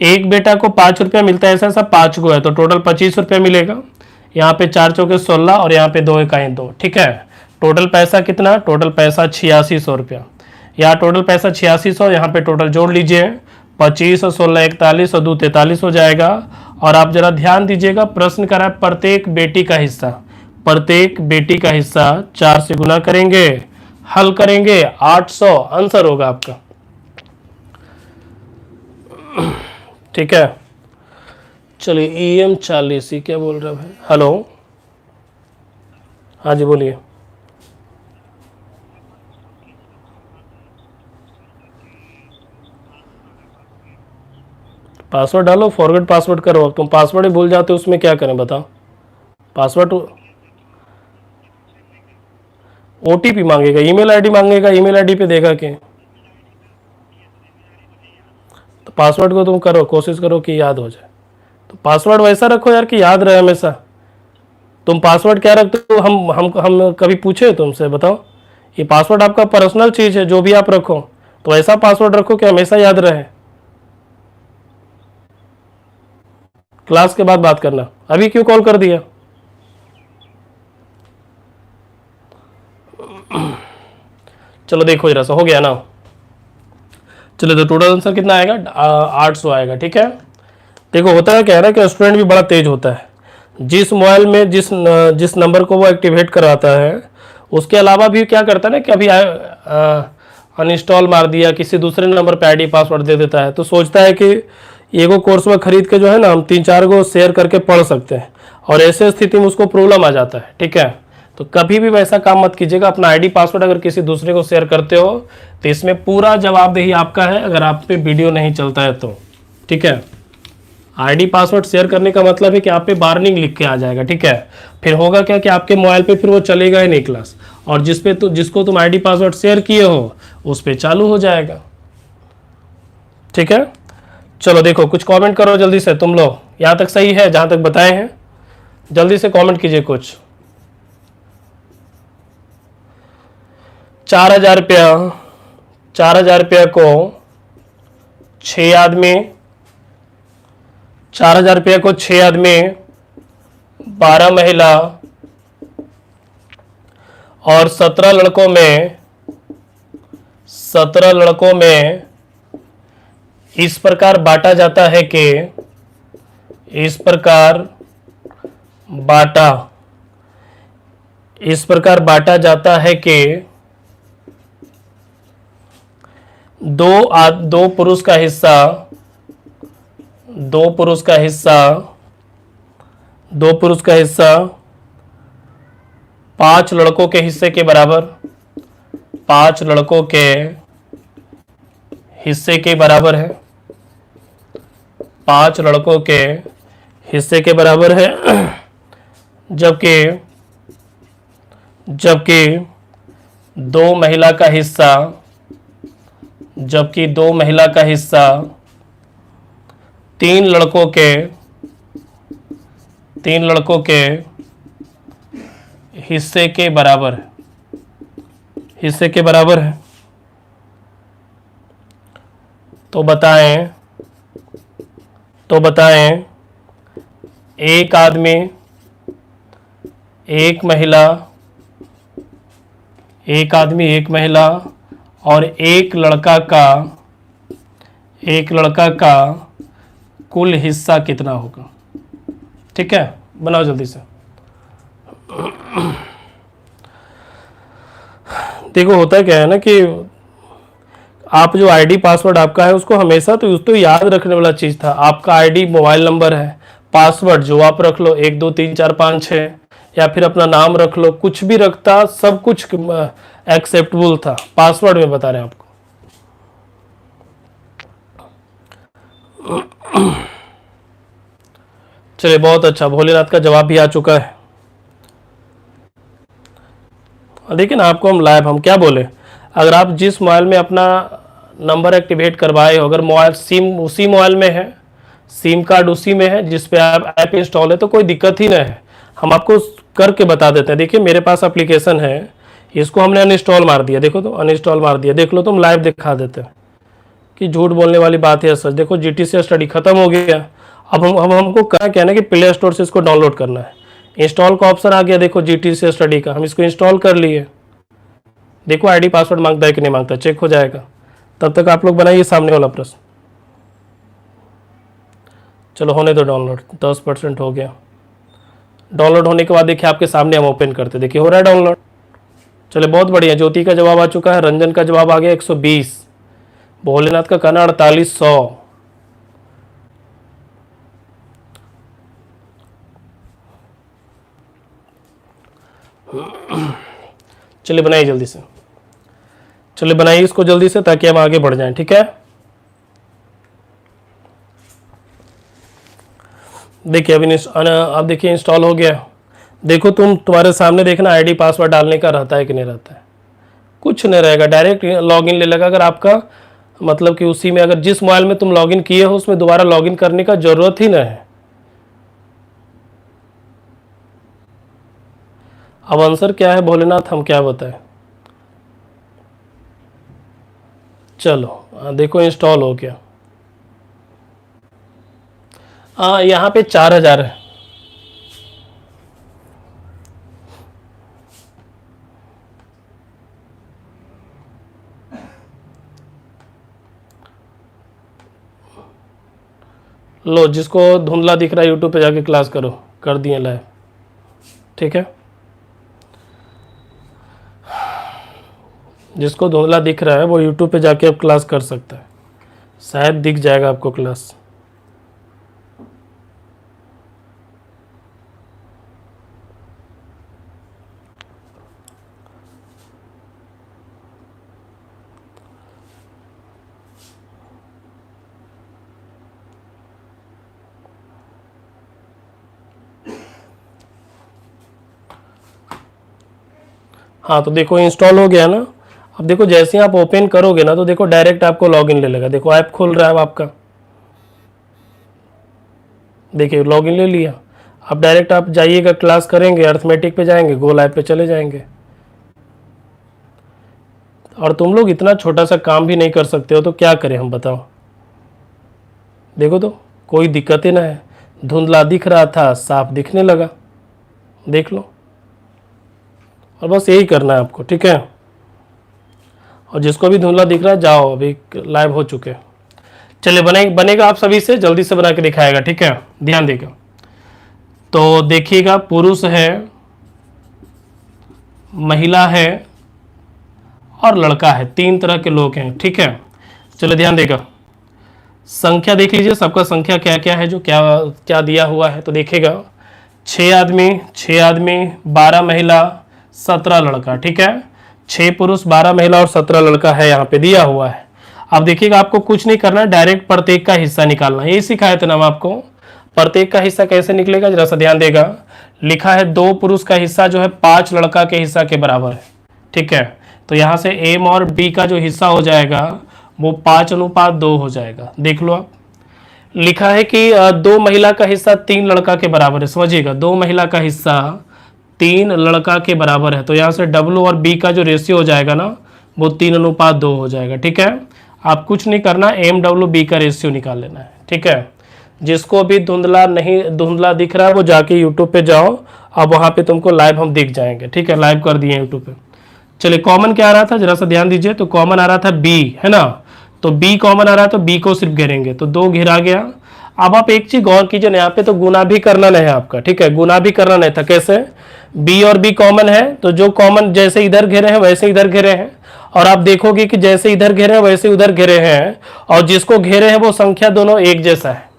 एक बेटा को 5 रुपया मिलता है, ऐसा ऐसा 5 गो है तो टोटल 25 रुपया मिलेगा। यहाँ पे 4 चौके 16 और यहाँ पे 2 इकाई 2, ठीक है। टोटल पैसा कितना? टोटल पैसा 8600 रुपया। यहाँ टोटल पैसा 8600, यहाँ पे टोटल जोड़ लीजिए, 25 और 16 41 और 2 43 हो जाएगा। और आप जरा ध्यान दीजिएगा, प्रश्न करा प्रत्येक बेटी का हिस्सा। प्रत्येक बेटी का हिस्सा 4 से गुना करेंगे, हल करेंगे, 800 आंसर होगा आपका, ठीक है। चलिए EM 40 क्या बोल रहा है भाई? हेलो, हाँ जी बोलिए। पासवर्ड डालो, फॉरगेट पासवर्ड करो। अब तुम पासवर्ड ही भूल जाते हो, उसमें क्या करें बताओ? पासवर्ड OTP मांगेगा, ईमेल आईडी मांगेगा, ईमेल आईडी पे देगा कि तो पासवर्ड को तुम करो, कोशिश करो कि याद हो जाए। तो पासवर्ड वैसा रखो यार कि याद रहे हमेशा। तुम पासवर्ड क्या रखते हो? हम कभी पूछे तुमसे? बताओ। ये पासवर्ड आपका पर्सनल चीज है, जो भी आप रखो तो ऐसा पासवर्ड रखो कि हमेशा याद रहे। क्लास के बाद बात करना, अभी क्यों कॉल कर दिया? चलो देखो जरा सा, हो गया ना? चलो तो टोटल आंसर कितना आएगा? 800 आएगा, ठीक है। देखो होता है क्या है ना कि स्टूडेंट भी बड़ा तेज होता है। जिस मोबाइल में जिस नंबर को वो एक्टिवेट कराता है, उसके अलावा भी क्या करता है ना कि अभी अनइंस्टॉल मार दिया, किसी दूसरे नंबर पे आईडी पासवर्ड दे देता है, तो सोचता है कि एगो कोर्स में खरीद के जो है ना हम 3-4 गो शेयर करके पढ़ सकते हैं, और ऐसे स्थिति में उसको प्रॉब्लम आ जाता है, ठीक है। तो कभी भी वैसा काम मत कीजिएगा। अपना आईडी पासवर्ड अगर किसी दूसरे को शेयर करते हो तो इसमें पूरा जवाबदेही आपका है, अगर आप पे वीडियो नहीं चलता है तो, ठीक है। आईडी पासवर्ड शेयर करने का मतलब है कि आप पे वार्निंग लिख के आ जाएगा, ठीक है। फिर होगा क्या कि आपके मोबाइल पे फिर वो चलेगा ही नहीं क्लास, और जिसको तुम आईडी पासवर्ड शेयर किए हो उस पे चालू हो जाएगा, ठीक है। चलो देखो कुछ कमेंट करो जल्दी से, तुम लोग यहाँ तक सही है जहाँ तक बताए हैं? जल्दी से कमेंट कीजिए कुछ। 4000 रुपया, 4000 रुपया को 6 आदमी, 4000 रुपया को 6 आदमी, 12 महिला और 17 लड़कों में, 17 लड़कों में इस प्रकार बांटा जाता है कि, इस प्रकार बांटा जाता है कि दो पुरुष का हिस्सा, दो पुरुष का हिस्सा 5 लड़कों के हिस्से के बराबर, 5 लड़कों के हिस्से के बराबर है, 5 लड़कों के हिस्से के बराबर है। जबकि 2 महिला का हिस्सा, जबकि 2 महिला का हिस्सा 3 लड़कों के हिस्से के बराबर है, हिस्से के बराबर है। तो बताएं तो बताएं, एक आदमी, एक महिला, एक आदमी एक महिला और एक लड़का का कुल हिस्सा कितना होगा? ठीक है, बनाओ जल्दी से। देखो होता क्या है ना कि आप जो आईडी पासवर्ड आपका है उसको हमेशा तो उसको याद रखने वाला चीज़ था। आपका आईडी मोबाइल नंबर है, पासवर्ड जो आप रख लो 1 2 3 4 5 6, या फिर अपना नाम रख लो, कुछ भी रखता सब कुछ एक्सेप्टेबल था। पासवर्ड में बता रहे हैं आपको। चलिए बहुत अच्छा, भोलेनाथ का जवाब भी आ चुका है। देखिए ना, आपको हम लाइव हम क्या बोले, अगर आप जिस मोबाइल में अपना नंबर एक्टिवेट करवाए हो, अगर मोबाइल सिम उसी मोबाइल में है, सिम कार्ड उसी में है जिस पे आप ऐप इंस्टॉल है, तो कोई दिक्कत ही नहीं है। हम आपको करके बता देते हैं। देखिए मेरे पास एप्लीकेशन है, इसको हमने अनइंस्टॉल मार दिया। देखो तो अनइंस्टॉल मार दिया, देख लो तुम, लाइव दिखा देते हैं कि झूठ बोलने वाली बात है सच। देखो GTC स्टडी खत्म हो गया। अब हमको क्या है ना कि प्ले स्टोर से इसको डाउनलोड करना है। इंस्टॉल का ऑप्शन आ गया, देखो GTC स्टडी का, हम इसको इंस्टॉल कर लिए। देखो आईडी पासवर्ड मांगता है कि नहीं मांगता, चेक हो जाएगा। तब तक आप लोग बनाइए सामने वाला प्रश्न। चलो होने दो डाउनलोड, 10% हो गया। डाउनलोड होने के बाद देखिए आपके सामने हम ओपन करते, देखिए हो रहा है डाउनलोड। चले बहुत बढ़िया, ज्योति का जवाब आ चुका है, रंजन का जवाब आ गया 120, भोलेनाथ का कहना 4800। चलिए बनाइए जल्दी से, चलिए बनाइए इसको जल्दी से ताकि हम आगे बढ़ जाएं। ठीक है, देखिए अब देखिए इंस्टॉल हो गया। देखो तुम्हारे सामने देखना आईडी पासवर्ड डालने का रहता है कि नहीं रहता है, कुछ नहीं रहेगा, डायरेक्ट लॉगिन ले लेगा। अगर आपका मतलब कि उसी में, अगर जिस मोबाइल में तुम लॉगिन किए हो उसमें दोबारा लॉगिन करने का जरूरत ही नहीं है। अब आंसर क्या है भोलेनाथ, हम क्या बताएं। चलो देखो इंस्टॉल हो गया। यहाँ पे 4000 है। लो, जिसको धुंधला दिख रहा है यूट्यूब पे जाके क्लास करो, कर दिए लाइव। ठीक है, जिसको धुंधला दिख रहा है वो यूट्यूब पे जाके अब क्लास कर सकता है, शायद दिख जाएगा आपको क्लास। हाँ तो देखो इंस्टॉल हो गया ना। अब देखो जैसे ही आप ओपन करोगे ना तो देखो डायरेक्ट आपको लॉगिन ले लेगा। देखो ऐप खुल रहा है आपका, देखिए लॉगिन ले लिया। अब डायरेक्ट आप जाइएगा, क्लास करेंगे, अर्थमेटिक पे जाएंगे, गो लाइव पे चले जाएंगे। और तुम लोग इतना छोटा सा काम भी नहीं कर सकते हो तो क्या करें हम, बताओ। देखो तो कोई दिक्कत ही ना है, धुंधला दिख रहा था साफ दिखने लगा, देख लो। और बस यही करना है आपको, ठीक है। और जिसको भी धुंधला दिख रहा है जाओ, अभी लाइव हो चुके। चलिए बनेगा आप सभी से, जल्दी से बना के दिखाएगा, ठीक है, ध्यान देगा। तो देखिएगा, पुरुष है, महिला है और लड़का है, 3 तरह के लोग हैं, ठीक है। चलिए ध्यान देगा, संख्या देख लीजिए सबका संख्या क्या क्या है, जो क्या क्या दिया हुआ है। तो देखिएगा 6 आदमी 12 महिला 17 लड़का, ठीक है। 6 पुरुष 12 महिला और 17 लड़का है, यहाँ पे दिया हुआ है। अब देखिएगा आपको कुछ नहीं करना, डायरेक्ट प्रत्येक का हिस्सा निकालना, यही सिखाए थे ना हम आपको। प्रत्येक का हिस्सा कैसे निकलेगा जरा सा ध्यान देगा। लिखा है 2 पुरुष का हिस्सा जो है 5 लड़का के हिस्सा के बराबर है, ठीक है। तो यहाँ से एम और बी का जो हिस्सा हो जाएगा वो 5:2 हो जाएगा, देख लो आप। लिखा है कि 2 महिला का हिस्सा 3 लड़का के बराबर है, समझिएगा 2 महिला का हिस्सा 3 लड़का के बराबर है। तो यहाँ से डब्ल्यू और बी का जो रेशियो हो जाएगा ना वो 3:2 हो जाएगा, ठीक है। आप कुछ नहीं करना, एम डब्ल्यू बी का रेशियो निकाल लेना है, ठीक है। जिसको भी धुंधला दिख रहा है वो जाके यूट्यूब पे जाओ, अब वहाँ पे तुमको लाइव हम दिख जाएंगे, ठीक है, लाइव कर दिए यूट्यूब पे। चलिए कॉमन क्या आ रहा था, जरा सा ध्यान दीजिए, तो कॉमन आ रहा था बी, है ना, तो बी कॉमन आ रहा है, तो बी को सिर्फ घेरेंगे, तो 2 घेरा गया। अब आप एक चीज गौर कीजिए, यहाँ पे तो गुना भी करना नहीं है आपका, ठीक है, गुना भी करना नहीं था। कैसे, बी और बी कॉमन है, तो जो कॉमन जैसे इधर घेरे हैं वैसे इधर घेरे हैं, और आप देखोगे कि जैसे इधर घेरे हैं वैसे उधर घेरे हैं, और जिसको घेरे हैं वो संख्या दोनों एक जैसा है,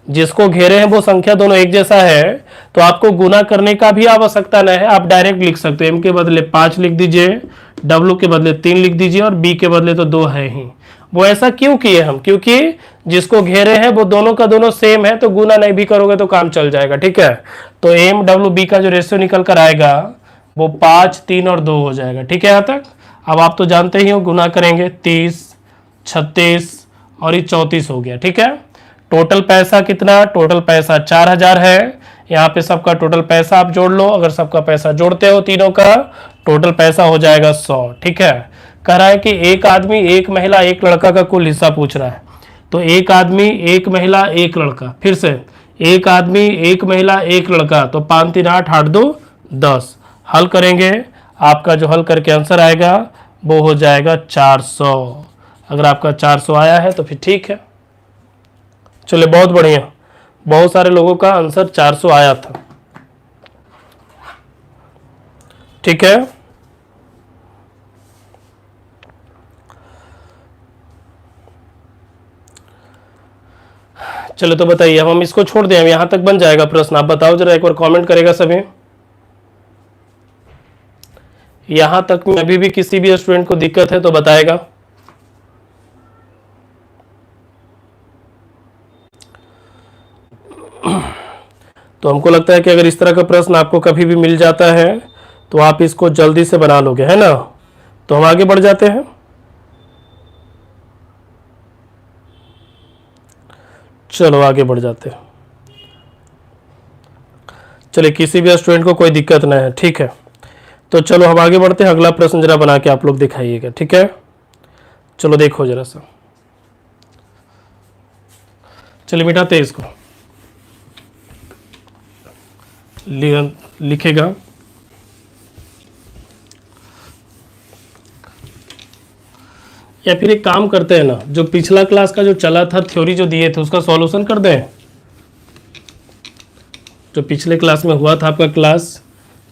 जिसको घेरे हैं वो संख्या दोनों एक जैसा है, तो आपको गुना करने का भी आवश्यकता नहीं है, आप डायरेक्ट लिख सकते हो, एम के बदले 5 लिख दीजिए, डब्ल्यू के बदले 3 लिख दीजिए, और बी के बदले तो 2 है ही। वो ऐसा क्यों किए हम, क्योंकि जिसको घेरे हैं वो दोनों का दोनों सेम है, तो गुना नहीं भी करोगे तो काम चल जाएगा, ठीक है। तो एम डब्ल्यू बी का जो रेशियो निकल कर आएगा वो 5, 3 और 2 हो जाएगा, ठीक है यहाँ तक। अब आप तो जानते ही हो, गुना करेंगे 30, 36 और ये 34 हो गया, ठीक है। टोटल पैसा कितना, टोटल पैसा 4000 है, यहाँ पे सबका टोटल पैसा आप जोड़ लो, अगर सबका पैसा जोड़ते हो तीनों का, टोटल पैसा हो जाएगा 100, ठीक है। कह रहा है कि एक आदमी, एक महिला, एक लड़का का कुल हिस्सा पूछ रहा है, तो एक आदमी, एक महिला, एक लड़का, फिर से एक आदमी, एक महिला, एक लड़का, तो 5 3 8 8 2 10, हल करेंगे, आपका जो हल करके आंसर आएगा वो हो जाएगा 400। अगर आपका 400 आया है तो फिर ठीक है, चलिए बहुत बढ़िया, बहुत सारे लोगों का आंसर 400 आया था, ठीक है। चलो तो बताइए, हम इसको छोड़ दें, यहां तक बन जाएगा प्रश्न, आप बताओ जरा, एक बार कमेंट करेगा सभी। यहां तक में अभी भी किसी भी स्टूडेंट को दिक्कत है तो बताएगा। तो हमको लगता है कि अगर इस तरह का प्रश्न आपको कभी भी मिल जाता है तो आप इसको जल्दी से बना लोगे, है ना। तो हम आगे बढ़ जाते हैं। चलो आगे बढ़ जाते हैं। चलिए किसी भी स्टूडेंट को कोई दिक्कत नहीं है, ठीक है। तो चलो हम आगे बढ़ते हैं, अगला प्रश्न जरा बना के आप लोग दिखाइएगा, ठीक है। चलो देखो जरा सा, चलिए मिटाते इसको, लिखेगा या फिर एक काम करते हैं ना, जो पिछला क्लास का जो चला था, थ्योरी जो दिए थे उसका सॉल्यूशन कर दें। जो पिछले क्लास में हुआ था आपका क्लास,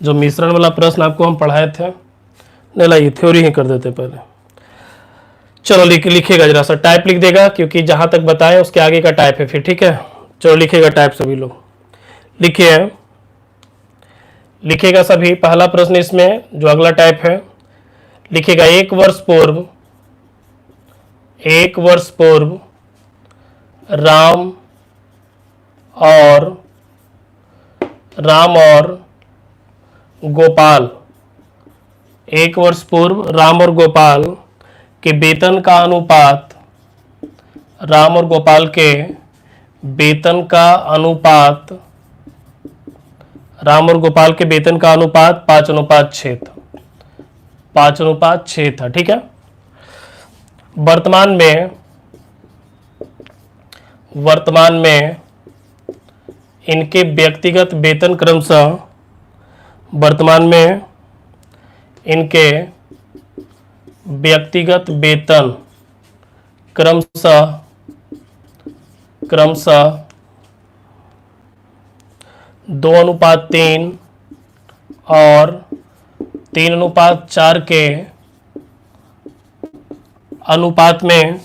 जो मिश्रण वाला प्रश्न आपको हम पढ़ाए थे, नहीं लाइए थ्योरी ही कर देते पहले। चलो लिखेगा जरा सा, टाइप लिख देगा, क्योंकि जहां तक बताया उसके आगे का टाइप है फिर, ठीक है। चलो लिखेगा टाइप, सभी लोग लिखिए, लिखेगा सभी। पहला प्रश्न इसमें जो अगला टाइप है, लिखेगा एक वर्ष पूर्व राम और गोपाल, एक वर्ष पूर्व राम और गोपाल के वेतन का अनुपात, राम और गोपाल के वेतन का अनुपात, राम और गोपाल के वेतन का अनुपात 5:6 था, 5:6 था, ठीक है। वर्तमान में इनके व्यक्तिगत वेतन क्रमशः, वर्तमान में इनके व्यक्तिगत वेतन क्रमशः 2:3 और 3:4 के अनुपात में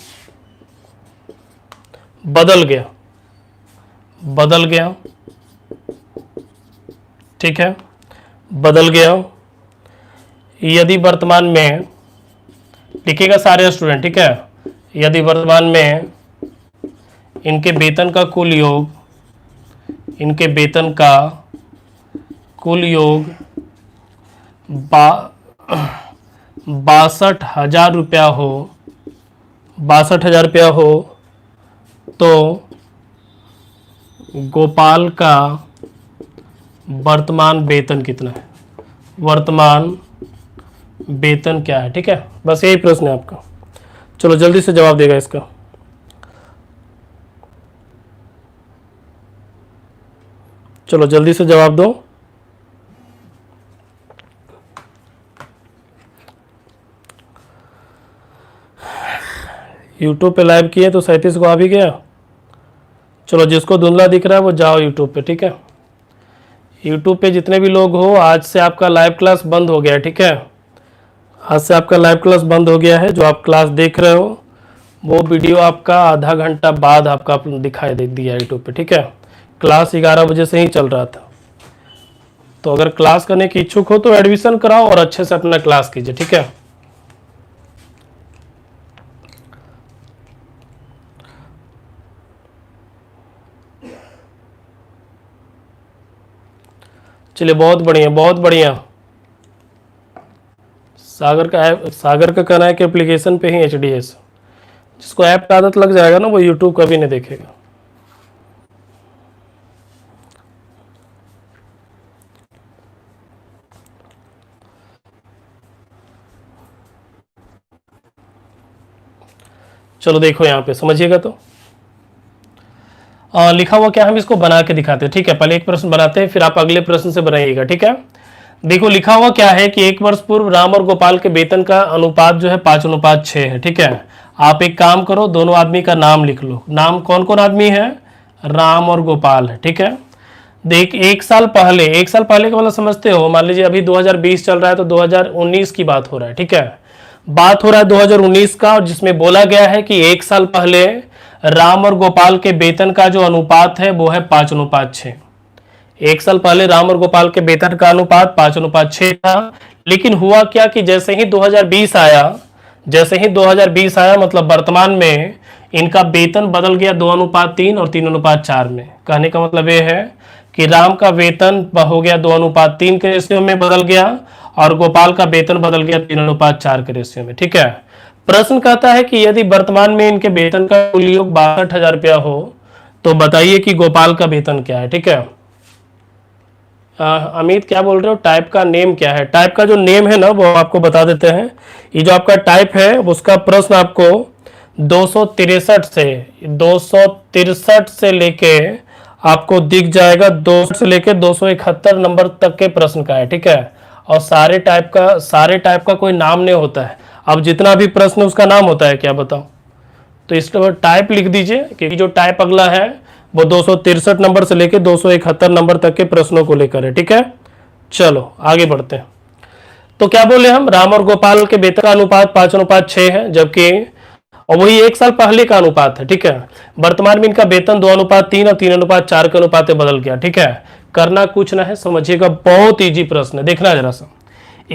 बदल गया, ठीक है, बदल गया। यदि वर्तमान में, लिखेगा सारे स्टूडेंट, ठीक है, यदि वर्तमान में इनके वेतन का कुल योग, इनके वेतन का कुल योग 62,000 रुपया हो, 62,000 रुपया हो, तो गोपाल का वर्तमान वेतन कितना है, वर्तमान वेतन क्या है, ठीक है। बस यही प्रश्न है आपका। चलो जल्दी से जवाब देगा इसका। चलो जल्दी से जवाब दो। यूट्यूब पे लाइव किए तो 37 को आ भी गया। चलो जिसको धुंधला दिख रहा है वो जाओ यूट्यूब पे, ठीक है। यूट्यूब पे जितने भी लोग हो, आज से आपका लाइव क्लास बंद हो गया है, ठीक है। आज से आपका लाइव क्लास बंद हो गया है। जो आप क्लास देख रहे हो वो वीडियो आपका आधा घंटा बाद आपका दिखाई दे दिया यूट्यूब पे, ठीक है। क्लास 11 बजे से ही चल रहा था। तो अगर क्लास करने की इच्छुक हो तो एडमिशन कराओ और अच्छे से अपना क्लास कीजिए, ठीक है। चलिए बहुत बढ़िया, बहुत बढ़िया। सागर का कहना है कि एप्लीकेशन पे ही एचडीएस। जिसको ऐप का आदत लग जाएगा ना वो यूट्यूब कभी नहीं देखेगा। चलो देखो यहाँ पे समझिएगा तो लिखा हुआ क्या, हम इसको बना के दिखाते हैं, ठीक है। पहले एक प्रश्न बनाते हैं, फिर आप अगले प्रश्न से बनाइएगा, ठीक है। देखो लिखा हुआ क्या है कि 1 वर्ष पूर्व राम और गोपाल के वेतन का अनुपात जो है 5:6 है, ठीक है। आप एक काम करो, दोनों आदमी का नाम लिख लो। नाम कौन कौन आदमी है? राम और गोपाल है, ठीक है। देख एक साल पहले का मतलब समझते हो, मान लीजिए अभी 2020 चल रहा है तो 2019 की बात हो रहा है, ठीक है। बात हो रहा है 2019 का, और जिसमें बोला गया है कि 1 साल पहले राम और गोपाल के वेतन का जो अनुपात है वो है 5:6। 1 साल पहले राम और गोपाल के वेतन का अनुपात 5:6 था। लेकिन हुआ क्या कि जैसे ही 2020 आया मतलब वर्तमान में इनका वेतन बदल गया 2:3 और 3:4 में। कहने का मतलब ये है कि राम का वेतन हो गया 2:3 के रेशियो में बदल गया और गोपाल का वेतन बदल गया 3:4 के रेशियो में, ठीक है। प्रश्न कहता है कि यदि वर्तमान में इनके वेतन का कुल योग 62,000 रुपया हो तो बताइए कि गोपाल का वेतन क्या है, ठीक है। अमित क्या बोल रहे हो? टाइप का नेम क्या है? टाइप का जो नेम है ना वो आपको बता देते हैं। ये जो आपका टाइप है उसका प्रश्न आपको 263 से लेके आपको दिख जाएगा 200 से लेके 271 नंबर तक के प्रश्न का है, ठीक है। और सारे टाइप का कोई नाम नहीं होता है। अब जितना भी प्रश्न उसका नाम होता है क्या बताओ? तो इस टाइप लिख दीजिए, क्योंकि जो टाइप अगला है वो 263 नंबर से लेकर 271 नंबर तक के प्रश्नों को लेकर है, ठीक है। चलो आगे बढ़ते हैं। तो क्या बोले हम, राम और गोपाल के वेतन का अनुपात 5:6 है, जबकि और वही 1 साल पहले का अनुपात है, ठीक है। वर्तमान में इनका वेतन 2:3 और 3:4 के अनुपात में बदल गया, ठीक है। करना कुछ ना है, समझिएगा, बहुत इजी प्रश्न है। देखना जरा सा,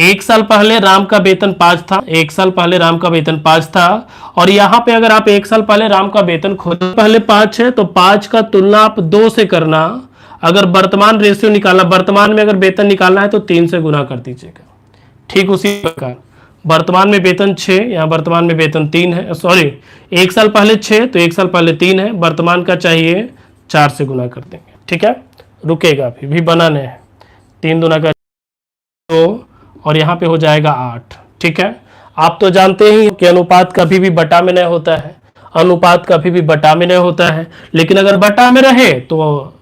1 साल पहले राम का वेतन 5 था, 1 साल पहले राम का वेतन 5 था, और यहाँ पे अगर आप 1 साल पहले राम का वेतन खोज पहले 5 है तो 5 का तुलना आप 2 से करना। अगर वर्तमान रेशियो निकालना, वर्तमान में अगर वेतन निकालना है तो 3 से गुना कर दीजिएगा। ठीक उसी प्रकार वर्तमान में वेतन 6, यहाँ वर्तमान में वेतन 3 है, सॉरी 1 साल पहले 6 तो 1 साल पहले 3 है, वर्तमान का चाहिए 4 से गुना कर देंगे, ठीक है। रुकेगा अभी भी बनाने हैं, 3 दूना का 2 और यहाँ पे हो जाएगा 8, ठीक है। आप तो जानते ही कि अनुपात कभी भी बटा में नहीं होता है, अनुपात कभी भी बटा में नहीं होता है। लेकिन अगर बटा में रहे तो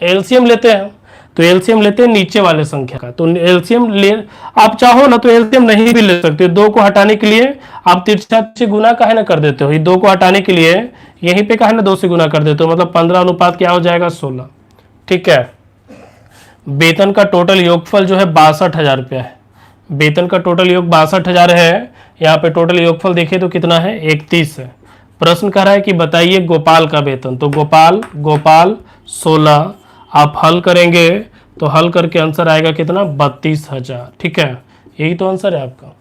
एलसीएम लेते हैं, तो एलसीएम लेते हैं नीचे वाले संख्या का। तो एलसीएम ले, आप चाहो ना तो एलसीएम नहीं भी ले सकते हो। 2 को हटाने के लिए आप तिरछा से गुना काहे ना कर देते हो, ये 2 को हटाने के लिए यहीं पे काहे ना 2 से गुना कर देते हो, मतलब 15 अनुपात क्या हो जाएगा 16, ठीक है। वेतन का टोटल योगफल जो है 62,000 रुपया है। वेतन का टोटल योग 62,000 है। यहाँ पे टोटल योगफल देखें तो कितना है 31 है। प्रश्न कह रहा है कि बताइए गोपाल का वेतन, तो गोपाल 16 आप हल करेंगे तो हल करके आंसर आएगा कितना 32,000, ठीक है। यही तो आंसर है आपका।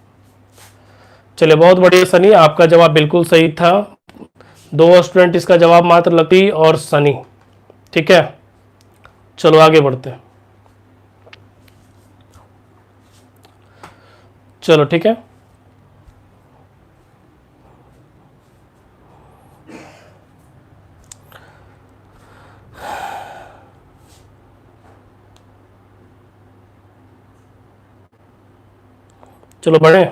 चलिए बहुत बढ़िया सनी, आपका जवाब बिल्कुल सही था। 2 स्टूडेंट इसका जवाब मात्र लकी और सनी, ठीक है। चलो आगे बढ़ते हैं। चलो ठीक है, चलो बढ़े।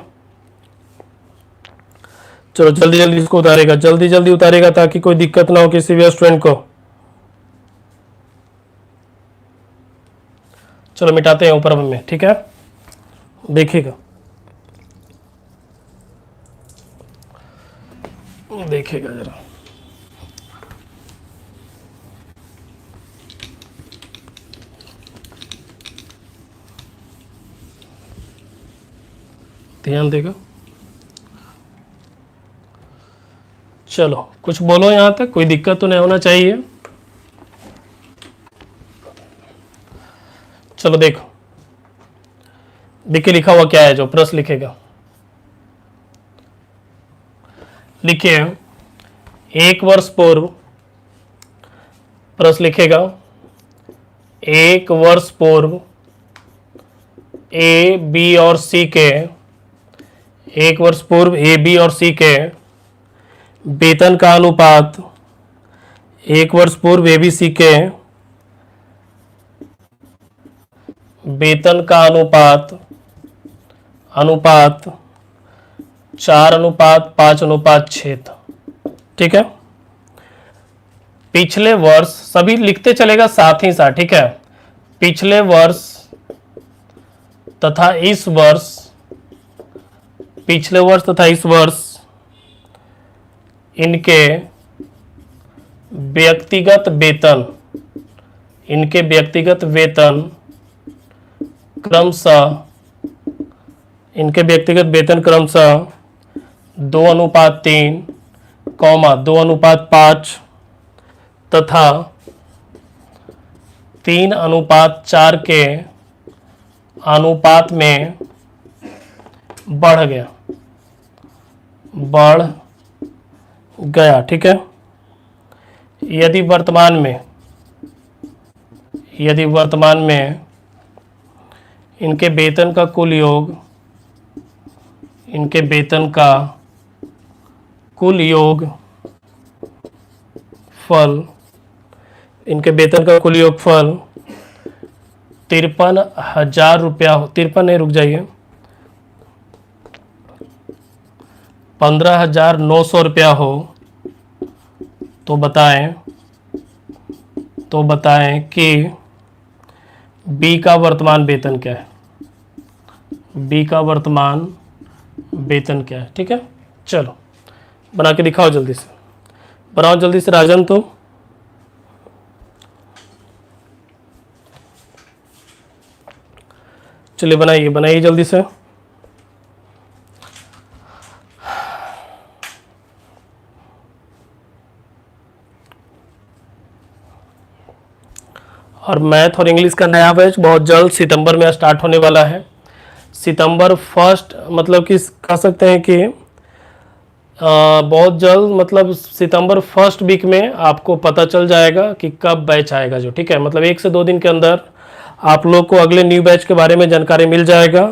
चलो जल्दी जल्दी इसको उतारेगा, जल्दी जल्दी उतारेगा ताकि कोई दिक्कत ना हो किसी भी स्टूडेंट को। चलो मिटाते हैं ऊपर में, ठीक है, देखिएगा देखिएगा जरा। ध्यान देगा। चलो कुछ बोलो, यहां तक कोई दिक्कत तो नहीं होना चाहिए। चलो देखो, देखिए लिखा हुआ क्या है, जो प्रश्न लिखेगा लिखिए, एक वर्ष पूर्व, प्रश्न लिखेगा, एक वर्ष पूर्व ए बी और सी के, एक वर्ष पूर्व ए बी और सी के वेतन का अनुपात, एक वर्ष पूर्व ए बी सी के वेतन का अनुपात 4:5:6 था, ठीक है। पिछले वर्ष, सभी लिखते चलेगा साथ ही साथ, ठीक है, पिछले वर्ष तथा इस वर्ष, पिछले वर्ष तथा इस वर्ष इनके व्यक्तिगत वेतन, इनके व्यक्तिगत वेतन क्रमशः, इनके व्यक्तिगत वेतन क्रमशः 2:3, 2:5 तथा 3:4 के अनुपात में बढ़ गया, ठीक है। यदि वर्तमान में इनके वेतन का कुल योग, इनके वेतन का कुल योगफल, इनके वेतन का कुल योगफल 53,000 रुपया हो, 53 नहीं, रुक जाइए, 15,900 रुपया हो, तो बताएं कि बी का वर्तमान वेतन क्या है, बी का वर्तमान वेतन क्या है, ठीक है। चलो बना के दिखाओ, जल्दी से बनाओ, जल्दी से राजन। तो चलिए बनाइए जल्दी से। और मैथ और इंग्लिश का नया बैच बहुत जल्द सितंबर में स्टार्ट होने वाला है। सितंबर फर्स्ट, मतलब कि कह सकते हैं कि बहुत जल्द, मतलब सितंबर फर्स्ट वीक में आपको पता चल जाएगा कि कब बैच आएगा, जो, ठीक है। मतलब 1 से 2 दिन के अंदर आप लोग को अगले न्यू बैच के बारे में जानकारी मिल जाएगा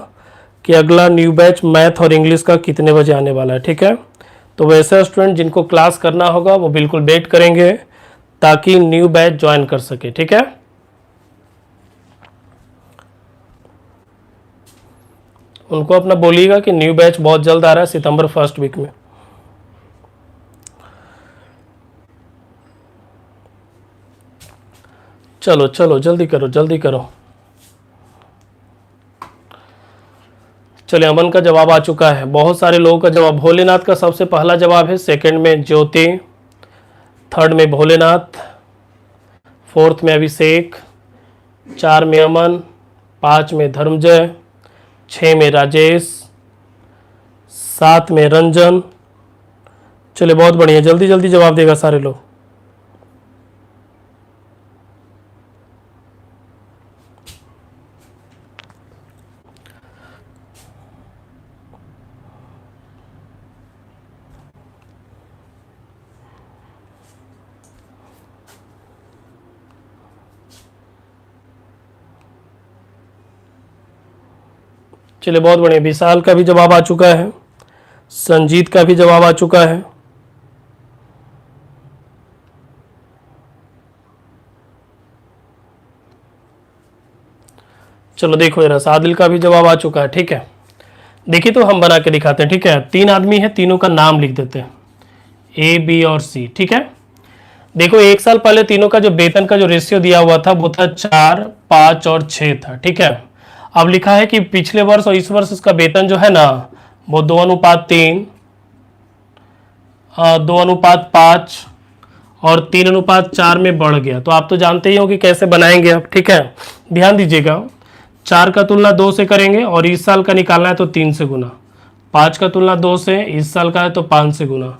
कि अगला न्यू बैच मैथ और इंग्लिश का कितने बजे आने वाला है, ठीक है। तो वैसे स्टूडेंट जिनको क्लास करना होगा वो बिल्कुल वेट करेंगे ताकि न्यू बैच ज्वाइन कर सके, ठीक है। उनको अपना बोलिएगा कि न्यू बैच बहुत जल्द आ रहा है, सितंबर फर्स्ट वीक में। चलो चलो जल्दी करो, जल्दी करो। चलिए, अमन का जवाब आ चुका है, बहुत सारे लोगों का जवाब। भोलेनाथ का सबसे पहला जवाब है, सेकंड में ज्योति, थर्ड में भोलेनाथ, फोर्थ में अभिषेक, 4 में अमन, 5 में धर्मजय, 6 में राजेश, 7 में रंजन। चलिए बहुत बढ़िया, जल्दी जल्दी जवाब देगा सारे लोग। चलिए बहुत बढ़िया, विशाल का भी जवाब आ चुका है, संजीत का भी जवाब आ चुका है। चलो देखो जरा, सादिल का भी जवाब आ चुका है, ठीक है। देखिए तो हम बना के दिखाते हैं, ठीक है। 3 आदमी है, तीनों का नाम लिख देते हैं, ए बी और सी, ठीक है। देखो एक साल पहले तीनों का जो वेतन का जो रेशियो दिया हुआ था वो था 4, 5 और 6 था, ठीक है। अब लिखा है कि पिछले वर्ष और इस वर्ष इसका वेतन जो है ना वो 2:3, 2:5 और 3:4 में बढ़ गया। तो आप तो जानते ही हो कि कैसे बनाएंगे आप, ठीक है। ध्यान दीजिएगा, 4 का तुलना 2 से करेंगे और इस साल का निकालना है तो 3 से गुना, 5 का तुलना 2 से, इस साल का है तो 5 से गुना,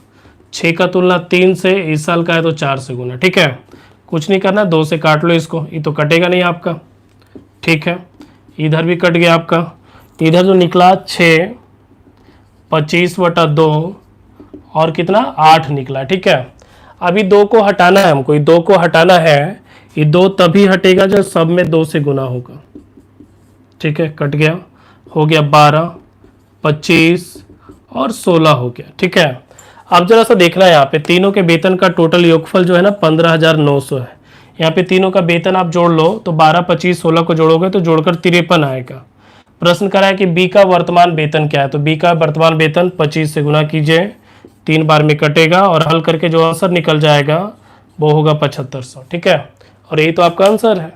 6 का तुलना 3 से, इस साल का है तो 4 से गुना, ठीक है। कुछ नहीं करना, 2 से काट लो इसको, ये तो कटेगा नहीं आपका, ठीक है। इधर भी कट गया आपका, इधर जो निकला 6, 25/2 और कितना 8 निकला, ठीक है। अभी 2 को हटाना है हमको, ये 2 को हटाना है, ये 2 तभी हटेगा जब सब में 2 से गुना होगा, ठीक है। कट गया, हो गया 12, 25 और 16 हो गया, ठीक है। अब जरा सा देखना है यहाँ पे तीनों के वेतन का टोटल योगफल जो है ना 15,900 है। यहाँ पे तीनों का वेतन आप जोड़ लो तो 12, 25, 16 को जोड़ोगे तो जोड़कर 53 आएगा। प्रश्न करा है कि बी का वर्तमान वेतन क्या है, तो बी का वर्तमान वेतन 25 से गुना कीजिए, 3 बार में कटेगा और हल करके जो आंसर निकल जाएगा वो होगा 7500, ठीक है। और यही तो आपका आंसर है,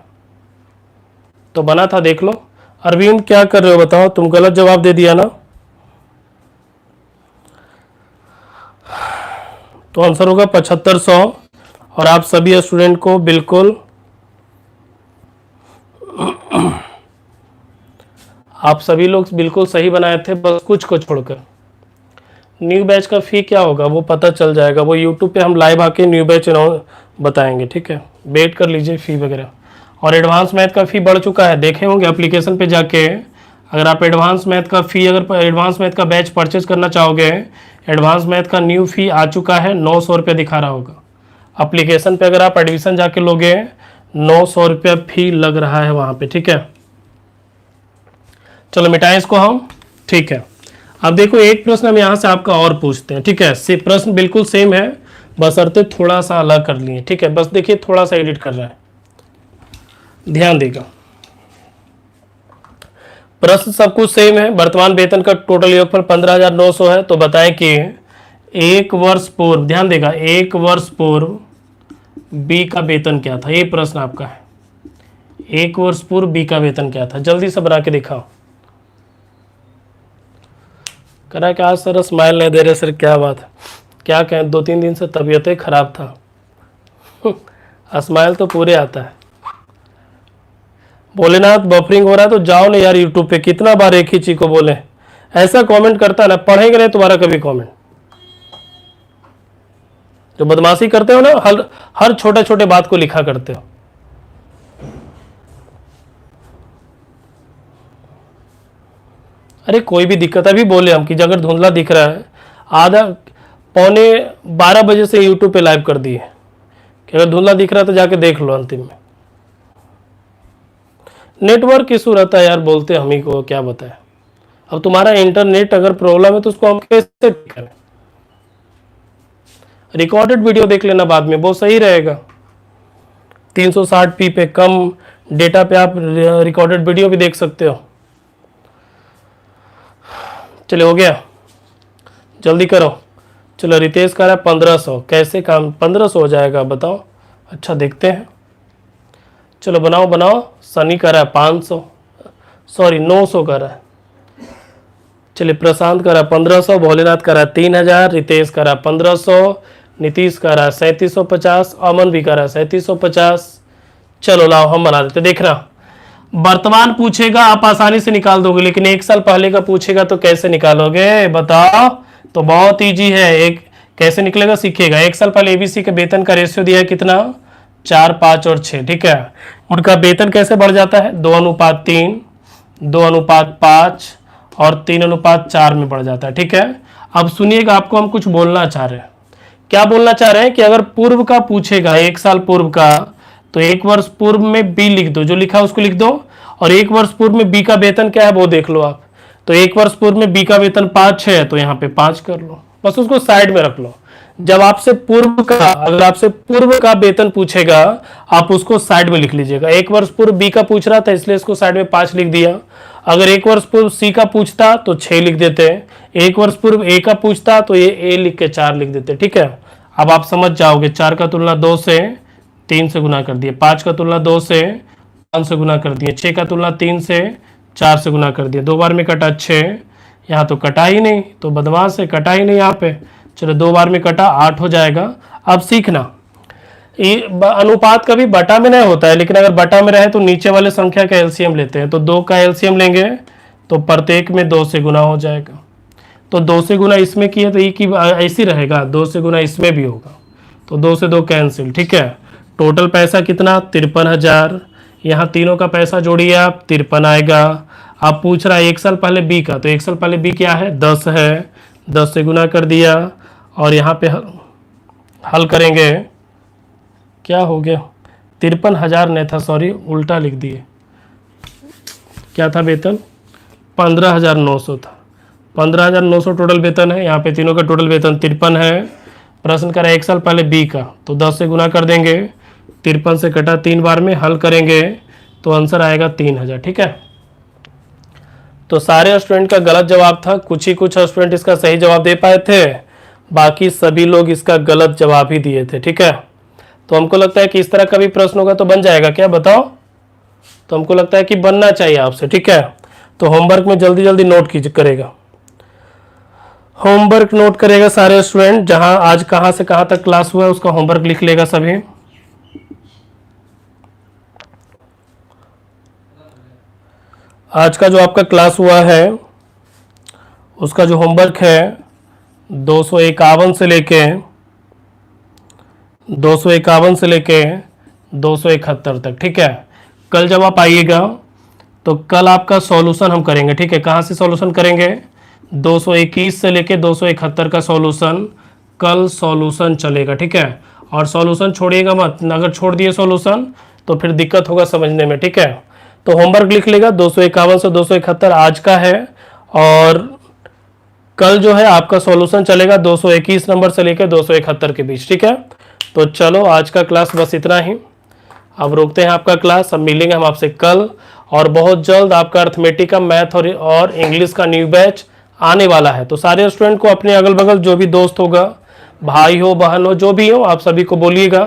तो बना था, देख लो। अरविंद क्या कर रहे हो बताओ, तुम गलत जवाब दे दिया ना, तो आंसर होगा 7500। और आप सभी स्टूडेंट को बिल्कुल आप सभी लोग बिल्कुल सही बनाए थे, बस कुछ को छोड़कर। न्यू बैच का फी क्या होगा वो पता चल जाएगा, वो यूट्यूब पे हम लाइव आके न्यू बैच बताएंगे, ठीक है। वेट कर लीजिए फी वगैरह। और एडवांस मैथ का फी बढ़ चुका है, देखे होंगे एप्लीकेशन पे जाके, अगर आप एडवांस मैथ का फी, अगर एडवांस मैथ का बैच परचेज करना चाहोगे, एडवांस मैथ का न्यू फी आ चुका है, 900 रुपये दिखा रहा होगा एप्लीकेशन पे। अगर आप एडमिशन जाके लोगे 900 रुपये फी लग रहा है वहाँ पे, ठीक है। चलो मिटाएं इसको हम, ठीक है। अब देखो एक प्रश्न हम यहाँ से आपका और पूछते हैं, ठीक है। प्रश्न बिल्कुल सेम है, बशर्ते थोड़ा सा अलग कर लिए, ठीक है। बस देखिए थोड़ा सा एडिट कर रहा है, ध्यान देगा। प्रश्न सब कुछ सेम है, वर्तमान वेतन का टोटल योगफल 15,900 है। तो बताएं कि एक वर्ष पूर्व, ध्यान देगा, एक वर्ष पूर्व बी का वेतन क्या था, ये प्रश्न आपका है। एक वर्ष पूर्व बी का वेतन क्या था, जल्दी से बना के दिखाओ। करा कि आज सर स्माइल नहीं दे रहे सर, क्या बात है, क्या कहें, 2-3 दिन से तबीयत ही खराब था। स्माइल तो पूरे आता है। भोलेनाथ बफरिंग हो रहा है तो जाओ ना यार यूट्यूब पे, कितना बार एक ही चीज को बोले, ऐसा कमेंट करता ना, पढ़ेंगे नहीं तुम्हारा कभी कमेंट। जो बदमाशी करते हो ना, हर छोटे छोटे बात को लिखा करते हो। अरे कोई भी दिक्कत, अभी बोले हम कि अगर धुंधला दिख रहा है, आधा 11:15 बजे से यूट्यूब पे लाइव कर दिए कि अगर धुंधला दिख रहा है तो जाके देख लो। अंतिम में नेटवर्क इशू रहता है यार, बोलते हम ही को, क्या बताए। अब तुम्हारा इंटरनेट अगर प्रॉब्लम है तो उसको हम कैसे ठीक करें। रिकॉर्डेड वीडियो देख लेना बाद में, बहुत सही रहेगा। 360p पे कम डेटा पे आप रिकॉर्डेड वीडियो भी देख सकते हो। चलो हो गया, जल्दी करो। चलो रितेश कह रहा है 1500, कैसे काम 1500 हो जाएगा बताओ। अच्छा देखते हैं, चलो बनाओ बनाओ। सनी कह रहा है 500, सॉरी 900 कह रहा है। चलिए प्रशांत कह रहा है 1500, भोलेनाथ कह रहा है 3000, रितेश कह रहा है 1500, नीतीश कह रहा है 3750, अमन भी कह रहा है 3750। चलो लाओ हम बना देते। देखना वर्तमान पूछेगा आप आसानी से निकाल दोगे, लेकिन एक साल पहले का पूछेगा तो कैसे निकालोगे बताओ। तो बहुत इजी है, एक कैसे निकलेगा सीखेगा। एक साल पहले एबीसी के वेतन का रेशियो दिया है कितना, 4, 5 और 6, ठीक है। उनका वेतन कैसे बढ़ जाता है, 2:3, 2:5 और 3:4 में बढ़ जाता है, ठीक है। अब सुनिएगा, आपको हम कुछ बोलना चाह रहे हैं। क्या बोलना चाह रहे हैं कि अगर पूर्व का पूछेगा, एक साल पूर्व का, तो एक वर्ष पूर्व में बी लिख दो, जो लिखा है उसको लिख दो, और एक वर्ष पूर्व में बी का वेतन क्या है वो देख लो आप। तो एक वर्ष पूर्व में बी का वेतन 5 है तो यहाँ पे 5 कर लो, बस उसको साइड में रख लो। जब आपसे पूर्व का, अगर आपसे पूर्व का वेतन पूछेगा आप उसको साइड में लिख लीजिएगा। एक वर्ष पूर्व बी का पूछ रहा था इसलिए इसको साइड में 5 लिख दिया। अगर एक वर्ष पूर्व सी का पूछता तो 6 लिख देते, एक वर्ष पूर्व ए का पूछता तो ये ए लिख के 4 लिख देते, ठीक है। अब आप समझ जाओगे, 4 का तुलना 2 से 3 से गुना कर दिए, 5 का तुलना 2 से 5 से गुना कर दिए, 6 का तुलना 3 से 4 से गुना कर दिए, 2 बार में कटा 6, यहाँ तो कटा ही नहीं, तो बदमाश है, कटा ही नहीं यहाँ पे। चलो 2 बार में कटा 8 हो जाएगा। अब सीखना, ये अनुपात कभी बटा में नहीं होता है, लेकिन अगर बटा में रहे तो नीचे वाले संख्या का एलसीएम लेते हैं। तो 2 का एलसीएम लेंगे तो प्रत्येक में 2 से गुना हो जाएगा। तो 2 से गुना इसमें किए तो ये की ऐसी रहेगा, 2 से गुना इसमें भी होगा, तो 2 से 2 कैंसिल। ठीक है, टोटल पैसा कितना, 53,000। यहाँ तीनों का पैसा जोड़िए आप, 53 आएगा। आप पूछ रहा है 1 साल पहले बी का, तो 1 साल पहले बी क्या है, 10 है, 10 से गुना कर दिया। और यहाँ पे हल करेंगे, क्या हो गया, 53,000 नहीं था, सॉरी उल्टा लिख दिए, क्या था वेतन, 15,900 था, 15,900 टोटल वेतन है। यहाँ पे तीनों का टोटल वेतन 53 है। प्रश्न करा 1 साल पहले बी का, तो 10 से गुना कर देंगे, 53 से कटा 3 बार में, हल करेंगे तो आंसर आएगा 3,000। ठीक है, तो सारे स्टूडेंट का गलत जवाब था, कुछ ही कुछ स्टूडेंट इसका सही जवाब दे पाए थे, बाकी सभी लोग इसका गलत जवाब ही दिए थे। ठीक है, तो हमको लगता है कि इस तरह का भी प्रश्न होगा तो बन जाएगा क्या, बताओ। तो हमको लगता है कि बनना चाहिए आपसे। ठीक है, तो होमवर्क में जल्दी जल्दी नोट कीजिए, करेगा होमवर्क नोट करेगा सारे स्टूडेंट, जहां आज कहां से कहां तक क्लास हुआ है उसका होमवर्क लिख लेगा सभी। आज का जो आपका क्लास हुआ है उसका जो होमवर्क है 251 से लेके 271 तक। ठीक है, कल जब आप आइएगा तो कल आपका सॉल्यूशन हम करेंगे। ठीक है, कहाँ से सॉल्यूशन करेंगे, 221 से लेके 271 का सॉल्यूशन कल सॉल्यूशन चलेगा। ठीक है, और सॉल्यूशन छोड़िएगा मत, अगर छोड़ दिए सॉल्यूशन तो फिर दिक्कत होगा समझने में। ठीक है, तो होमवर्क लिख लेगा, 251 से 271 आज का है, और कल जो है आपका सॉल्यूशन चलेगा 221 नंबर से लेकर 271 के बीच। ठीक है, तो चलो आज का क्लास बस इतना ही, अब रोकते हैं आपका क्लास। अब मिलेंगे हम आपसे कल, और बहुत जल्द आपका अर्थमेटिक का मैथ और इंग्लिश का न्यू बैच आने वाला है। तो सारे स्टूडेंट को, अपने अगल बगल जो भी दोस्त होगा, भाई हो बहन हो जो भी हो, आप सभी को बोलिएगा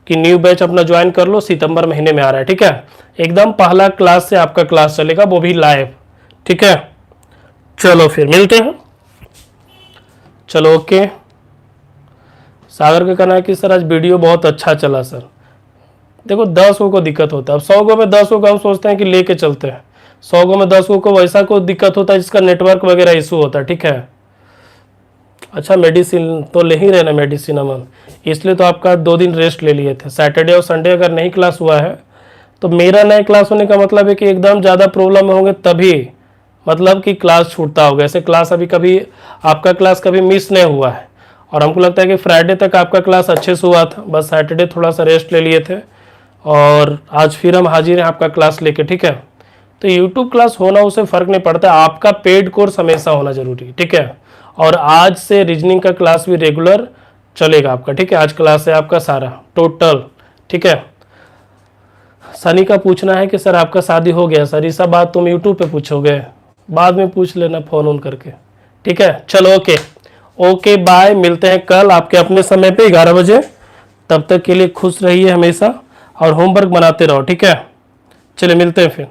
कि न्यू बैच अपना ज्वाइन कर लो, सितंबर महीने में आ रहा है। ठीक है, एकदम पहला क्लास से आपका क्लास चलेगा, वो भी लाइव। ठीक है, चलो फिर मिलते हैं, चलो ओके। सागर का कहना है कि सर आज वीडियो बहुत अच्छा चला सर। देखो 10 को दिक्कत होता है, अब 100 को में 10 को हम सोचते हैं कि लेके चलते हैं, 100 को में 10 को वैसा को दिक्कत होता है जिसका नेटवर्क वगैरह इशू होता है। ठीक है, अच्छा मेडिसिन तो ले ही रहे ना, मेडिसिन अमन, इसलिए तो आपका 2 दिन रेस्ट ले लिए थे। सैटरडे और संडे अगर नहीं क्लास हुआ है तो मेरा नए क्लास होने का मतलब है कि एकदम ज़्यादा प्रॉब्लम में होंगे तभी, मतलब कि क्लास छूटता होगा। ऐसे क्लास अभी कभी आपका क्लास कभी मिस नहीं हुआ है, और हमको लगता है कि फ्राइडे तक आपका क्लास अच्छे से हुआ था, बस सैटरडे थोड़ा सा रेस्ट ले लिए थे, और आज फिर हम हाजिर हैं आपका क्लास लेके। ठीक है, तो यूट्यूब क्लास होना उससे फ़र्क नहीं पड़ता, आपका पेड कोर्स हमेशा होना जरूरी। ठीक है, और आज से रीजनिंग का क्लास भी रेगुलर चलेगा आपका। ठीक है, आज क्लास है आपका सारा टोटल। ठीक है, सनी का पूछना है कि सर आपका शादी हो गया सर, ये सब बात तुम यूट्यूब पे पूछोगे, बाद में पूछ लेना फ़ोन ऑन करके। ठीक है, चलो ओके ओके बाय, मिलते हैं कल आपके अपने समय पे 11 बजे। तब तक के लिए खुश रहिए हमेशा, और होमवर्क बनाते रहो। ठीक है, चलिए मिलते हैं फिर।